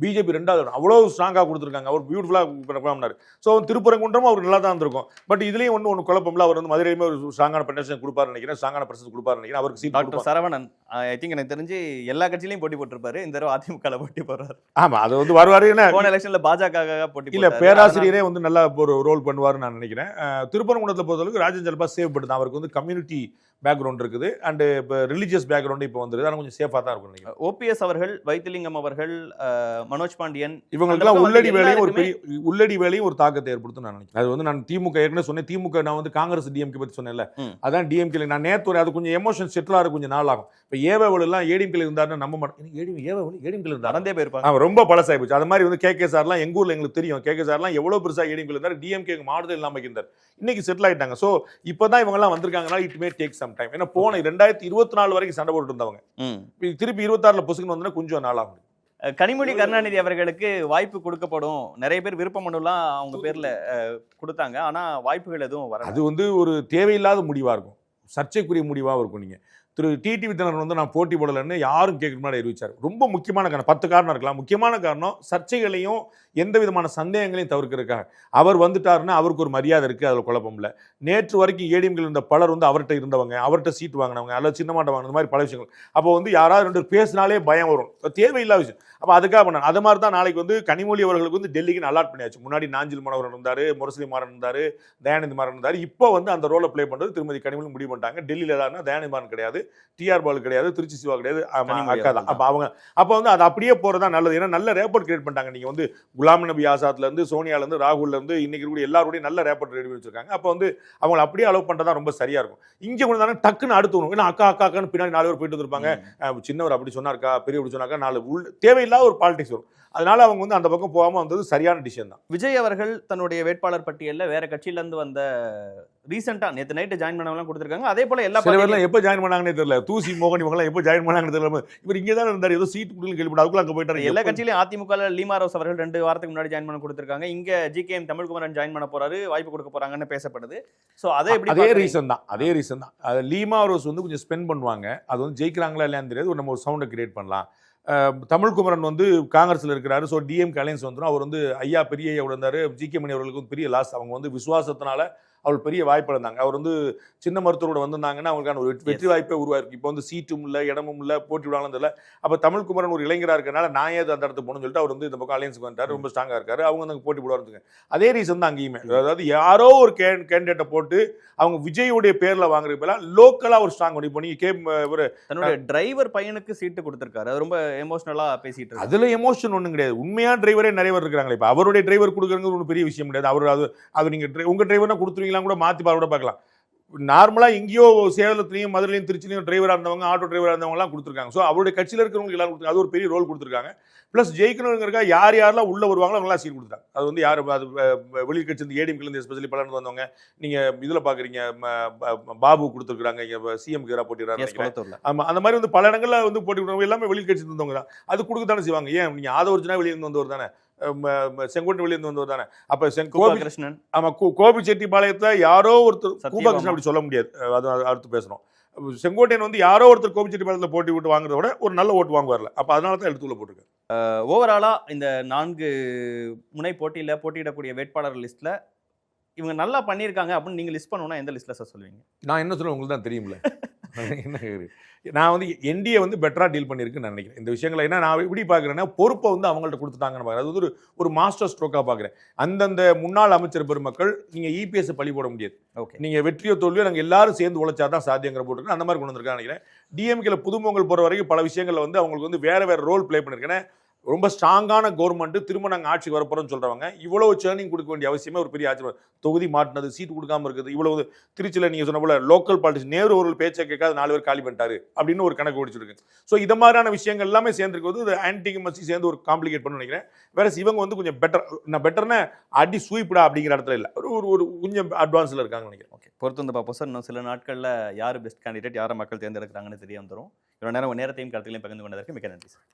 பிஜேபி 2வது இடம். அவ்வளவு ஸ்ட்ராங்கா கொடுத்துருக்காங்க. அவர் பியூட்டிஃபுல்லா பண்ணாரு. ஸோ திருப்பரங்குன்றமும் அவர் நல்லா தான் இருந்திருக்கும். பட் இதுலயும் ஒன்று குழப்பம்ல, அவர் வந்து மதுரையுமே ஒரு ஸ்ட்ராங்கான பெர்சன்ட் கொடுப்பாரு நினைக்கிறேன். ஸ்ட்ராங்கான பெர்சன்ட் கொடுப்பாரு நினைக்கிறேன். அவருக்கு seat doctor Saravanan I think எனக்கு தெரிஞ்சு எல்லா கட்சியிலையும் போட்டி போட்டிருப்பாரு. இந்த தடவை அதிமுக போட்டி போடுறாரு. ஆமா, அது வந்து வருவாரு. போன எலெக்ஷன்ல பாஜக போட்டி இல்ல, பேராசிரியரே வந்து நல்லா ஒரு ரோல் பண்ணுவாருன்னு நான் நினைக்கிறேன். திருப்பரங்குன்றத்தை பொறுத்தளவுக்கு ராஜன் செல்லப்பா சேவ் பட்டு அவருக்கு வந்து கம்யூனிட்டி பேக்ரவுண்ட் இருக்குது அண்ட் இப்போ ரிலீஜியஸ் பேக்ரவுண்ட் இப்போ வந்துருது. ஆனால் கொஞ்சம் சேஃபாக தான் இருக்கும் நினைக்கிறேன். ஓபிஎஸ் அவர்கள், வைத்திலிங்கம் அவர்கள், மனோஜ் பாண்டியன், இவங்களுக்கெல்லாம் உள்ளடி வேலையும் ஒரு தாக்கத்தை ஏற்படுத்தும் நான் நினைக்கிறேன். அது வந்து நான் திமுக ஏற்கனவே சொன்னேன். திமுக நான் வந்து காங்கிரஸ் டிஎம்கே பற்றி சொன்னேன்ல, அதான் டிஎம்கே நான் நேற்று அது கொஞ்சம் எமோஷன் செட்டில் ஆக கொஞ்சம் நாள் ஆகும். இப்போ ஏவல் எல்லாம் ஏடிஎம்கே இருந்தாருன்னு நம்ப மாட்டேன். ஏடிஎம்கே இருந்தார் நடந்தே போயிருப்பாங்க. ரொம்ப பழசாகி போச்சு. அது மாதிரி வந்து கே சார்லாம் எங்க ஊர்ல எங்களுக்கு தெரியும். கே சார்லாம் எவ்வளவு பெருசாக ஏடிஎம்கே இருந்தார், டிஎம்கே மாறுதல் இல்லாமல் இருந்தார். இன்னைக்கு செட்டில் ஆயிட்டாங்க. ஸோ இப்போதான் இவங்க எல்லாம் வந்திருக்காங்கன்னா it may take some time. ஏன்னா போன 2024 வரைக்கும் சண்டை போட்டு இருந்தவங்க திருப்பி 26ல பொசுக்குன்னு வந்தா கொஞ்சம் நாளாகும். கனிமொழி கருணாநிதி அவர்களுக்கு வாய்ப்பு கொடுக்கப்படும், நிறைய பேர் விருப்ப மனுலாம் அவங்க பேர்ல கொடுத்தாங்க. ஆனா வாய்ப்புகள் எதுவும் வர, அது வந்து ஒரு தேவையில்லாத முடிவா இருக்கும், சர்ச்சைக்குரிய முடிவாக இருக்கும். நீங்க திரு டிடிவி தினகரன் வந்து நான் போட்டி போடலன்னு யாரும் கேட்க முன்னாடி அறிவிச்சார். ரொம்ப முக்கியமான காரணம், 10 காரணம் இருக்கலாம். முக்கியமான காரணம் சர்ச்சைகளையும் எந்த விதமான சந்தேகங்களையும் தவிர்க்கிறதுக்காக. அவர் வந்துட்டாருன்னா அவருக்கு ஒரு மரியாதை இருக்குது, அதில் குழப்பம் இல்லை. நேற்று வரைக்கும் ஏடிஎம்கள் இருந்த பலர் வந்து அவர்கிட்ட இருந்தவங்க, அவர்கிட்ட சீட் வாங்கினவங்க, அல்லது சின்ன மாட்ட வாங்கின மாதிரி பல விஷயங்கள். அப்போ வந்து யாராவது 2 பேசினாலே பயம் வரும், தேவையில்லாத விஷயம். அப்போ அதுக்காக பண்ணாங்க. அது மாதிரி தான் நாளைக்கு வந்து கனிமொழி அவர்களுக்கு வந்து டெல்லிக்கு அலாட் பண்ணியாச்சு. முன்னாடி நாஞ்சில் மனோகரன் இருந்தார், முரசொலி மாறன் இருந்தார், தயாநிதி மாறன் இருந்தார். இப்போ வந்து அந்த ரோலை பிளே பண்ணுறது திருமதி கனிமொழி முடிவு பண்ணிட்டாங்க. டெல்லியில் ஏதாவது தயாநிதி மாறன் கிடையாது, டிஆர் பாலு கிடையாது, திருச்சி சிவா கிடையாது, அக்கா தான். அப்போ அவங்க அப்போ வந்து அது அப்படியே போகிறதா நல்லது. ஏன்னா நல்ல ரேப்போர்ட் கிரியேட் பண்ணிட்டாங்க. நீங்கள் வந்து குலாம் நபி ஆசாத்ல இருந்து, சோனியால இருந்து, ராகுல்ல இருந்து, இன்னைக்கு கூட எல்லாரோடையும் நல்ல ரேப்போர்ட் ரெடி பண்ணி வச்சிருக்காங்க. அப்போ வந்து அவங்க அப்படியே அலோவ் பண்றதா ரொம்ப சரியா இருக்கும். இங்க கொண்டு டக்குன்னு அடுத்து வரும். ஏன்னா அக்கா அக்கான்னு பின்னாடி 4 பேர் போயிட்டு இருப்பாங்க. சின்னவர் அப்படி சொன்னார்க்கா, பெரிய அப்படி சொன்னாக்கா, 4 தேவையில்லாத ஒரு பாலிடிக்ஸ் வரும். அதனால அவங்க வந்து அந்த பக்கம் போகாம வந்தது சரியான டிசிஷன் தான். விஜய் அவர்கள் தன்னுடைய வேட்பாளர் பட்டியலில் வேற கட்சியில இருந்து வந்த ரீசெண்டா நேற்று நைட்டு ஜாயின் பண்ணவங்க கொடுத்துருக்காங்க. அதே போல எல்லா பேர்லாம் எப்போ ஜாயின் பண்ணாங்கன்னே தெரியல. தூசி மோகன் இவங்கலாம் எப்போ ஜாயின் பண்ணாங்கன்னு தெரியல. இவர் இங்கே தான் இருந்தார், ஏதோ சீட் கொடுக்கல கேள்விப்பட்ட, அதுக்குள்ள அங்கே போயிட்டாரு. எல்லா கட்சியிலையும் அதிமுக லீமா ரோஸ் அவர்கள் 2 வாரத்துக்கு முன்னாடி ஜாயின் பண்ண கொடுத்துருக்காங்க. இங்க ஜிகேஎம் தமிழ்குமரன் ஜாயின் பண்ண போறாரு, வாய்ப்பு கொடுக்க போறாங்கன்னு பேசப்படுது. ஸோ அதே ரீசன் தான். அது லீமா ரோஸ் வந்து கொஞ்சம் ஸ்பெண்ட் பண்ணுவாங்க. அது வந்து ஜெயிக்கிறாங்களா இல்லையான்னு தெரியாது. நம்ம ஒரு சவுண்டை கிரியேட் பண்ணலாம். தமிழ்குமரன் வந்து காங்கிரஸில் இருக்கிறாரு. ஸோ டிஎம்கே அலையன்ஸ் வந்துடும். அவர் வந்து ஐயா பெரிய ஐயா இருந்தார். ஜி.கே. மணி அவர்களுக்கு வந்து பெரிய லாஸ். அவங்க வந்து விசுவாசத்தினால அவள் பெரிய வாய்ப்பு இருந்தாங்க. அவர் வந்து சின்ன மருத்துவரோட வந்திருந்தாங்கன்னா அவங்களுக்கான ஒரு வெற்றி வாய்ப்பே உருவாயிருக்கு. இப்போ வந்து சீட்டும் இல்லை, இடமும் இல்லை, போட்டி விடாலும் தெரியல. அப்போ தமிழ்குமரன் ஒரு இளைஞராக இருக்கிறனால நான் ஏது அந்த இடத்துக்கு போகணும்னு சொல்லிட்டு அவர் வந்து இந்த பக்கம் அலையன்ஸுக்கு வந்துட்டார். ரொம்ப ஸ்ட்ராங்காக இருக்காரு. அவங்க வந்து போட்டி போடுவாருங்க. அதே ரீசன் தான் அங்கேயுமே. அதாவது யாரோ ஒரு கேண்டிடேட்டை போட்டு அவங்க விஜயோடைய பேர்ல வாங்குறது போல லோக்கலா ஒரு ஸ்ட்ராங் பண்ணி பண்ணி தன்னுடைய டிரைவர் பையனுக்கு சீட்டு கொடுத்திருக்காரு. அது ரொம்ப எமோஷனலா பேசிட்டு இருக்காரு. அதுல எமோஷன் ஒண்ணும் கிடையாது. உண்மையான டிரைவரே நிறைய பேர் இருக்காங்களே. இப்ப அவருடைய டிரைவர் கொடுக்குறது ஒரு பெரிய விஷயம் கிடையாது. அவர் அது நீங்க உங்க டிரைவர்னா கொடுத்துருவீங்களா கூட மாத்தி கூட பார்க்கலாம். நார்மலா எங்கேயோ சேலத்திலையும் மதுரையிலையும் திருச்சிலையும் டிரைவரா இருந்தவங்க, ஆட்டோ டிரைவரா இருந்தவங்க எல்லாம் கொடுத்துருக்காங்க. ஸோ அவருடைய கட்சியில் இருக்கிறவங்களுக்கு எல்லாம் கொடுத்துருக்காங்க. அது ஒரு பெரிய ரோல் கொடுத்துருக்காங்க. பிளஸ் ஜெயிக்கணுங்கிறக்கா யார் யாரெல்லாம் உள்ள வருவாங்களோ அவங்களாம் சீட் கொடுத்தாங்க. அது வந்து யார் அது வெளியில் கட்சி இந்த ஏடிஎம்கிலேருந்து எஸ்பெஷலி பலர்ந்து வந்தவங்க. நீங்க இதுல பாக்குறீங்க பாபு கொடுத்துருக்காங்க, இங்க சிஎம் எதிராக போட்டிடுறாங்க. ஆமா, அந்த மாதிரி வந்து பல இடங்கள்ல வந்து போட்டி கொடுக்குறவங்க எல்லாமே வெளியில் கட்சி இருந்தவங்க தான். அது கொடுக்கத்தானே செய்வாங்க. ஏன் நீங்க ஆதவர்ஜனா வெளியிருந்து வந்தவர் தானே, செங்கோட்டை வெளியிருந்து வந்தவர் தானே. அப்ப கிருஷ்ணன், ஆமா, கோபிச்செட்டிப்பாளையத்தை யாரோ ஒருத்தர், கூபாகிருஷ்ணன் அப்படி சொல்ல முடியாது. அது அடுத்து பேசுறோம். செங்கோட்டையன் வந்து யாரோ ஒருத்தர் கோபிச்செட்டிப்பாளையத்தில் போட்டி விட்டு வாங்குறத விட ஒரு நல்ல ஓட்டு வாங்குவார்ல. அப்ப அதனால தான் எடுத்துள்ள போட்டிருக்கேன். ஓவராலா இந்த 4 முனை போட்டியிடக்கூடிய வேட்பாளர் லிஸ்ட்ல இவங்க நல்லா பண்ணியிருக்காங்க அப்படின்னு நீங்க லிஸ்ட் பண்ணணும்னா எந்த லிஸ்ட்ல சார் சொல்லுவீங்க? நான் என்ன சொல்லுவேன் உங்களுக்கு தான் தெரியும்ல. நான் வந்து என்டிஏ வந்து பெட்டரா டீல் பண்ணியிருக்குன்னு நினைக்கிறேன் இந்த விஷயங்களை. ஏன்னா நான் எப்படி பார்க்குறேன்னா, பொறுப்பை வந்து அவங்கள்ட்ட கொடுத்துட்டாங்கன்னு பார்க்குறேன். அது வந்து ஒரு மாஸ்டர் ஸ்ட்ரோக்காக பார்க்குறேன். அந்தந்த முன்னாள் அமைச்சர் பெருமக்கள் நீங்கள் இபிஎஸ் பழி போட முடியாது. ஓகே, நீங்கள் வெற்றியோ தோல்வியோ நாங்கள் எல்லாரும் சேர்ந்து உழைச்சா தான் சாத்தியங்கிற போட்டுருக்கு. அந்த மாதிரி கொண்டு வந்திருக்கான்னு நினைக்கிறேன். டிஎம்கேல புதுமுகங்கள் போகிற வரைக்கும் பல விஷயங்களில் வந்து அவங்களுக்கு வந்து வேற ரோல் பிளே பண்ணியிருக்கேன். ரொம்ப ஸ்ட்ராங்கான கவர்மெண்ட் திரும்ப நாங்கள் ஆட்சிக்கு வரப்போறோம்னு சொல்றவங்க இவ்வளவு சேர்னிங் கொடுக்க வேண்டிய அவசியமே ஒரு பெரிய ஆட்சி. தொகுதி மாட்டினது, சீட் கொடுக்காம இருக்குது, இவ்வளவு திருச்சியில் நீங்க சொன்ன போல லோக்கல் பாலிட்டிக்ஸ், நேரு ஒரு பேச்சை கேட்காத 4 பேர் காலி பண்ணிட்டாரு அப்படின்னு ஒரு கணக்கு ஓடிச்சிருக்கு. ஸோ இது மாதிரியான விஷயங்கள் எல்லாமே சேர்ந்துருக்கு. ஆன்டிகமசி சேர்ந்து ஒரு காம்ப்ளிகேட் பண்ணு நினைக்கிறேன். வேற இவங்க வந்து கொஞ்சம் பெட்டர்னா அடி சூய்ப்படா அப்படிங்கிற இடத்துல இல்லை, ஒரு கொஞ்சம் அட்வான்ஸ்ல இருக்காங்க நினைக்கிறேன். ஓகே, பொறுத்து வந்து பார்ப்போம் சார். இன்னும் சில நாட்களில் யார் பெஸ்ட் கேண்டிடேட், யாரை மக்கள் தேர்ந்தெடுக்கிறாங்கன்னு தெரிய வந்துடும். இவ்வளோ நேரத்தையும் கருத்துக்களையும் பகிர்ந்து கொண்டதற்கு மிக்க நன்றி சார்.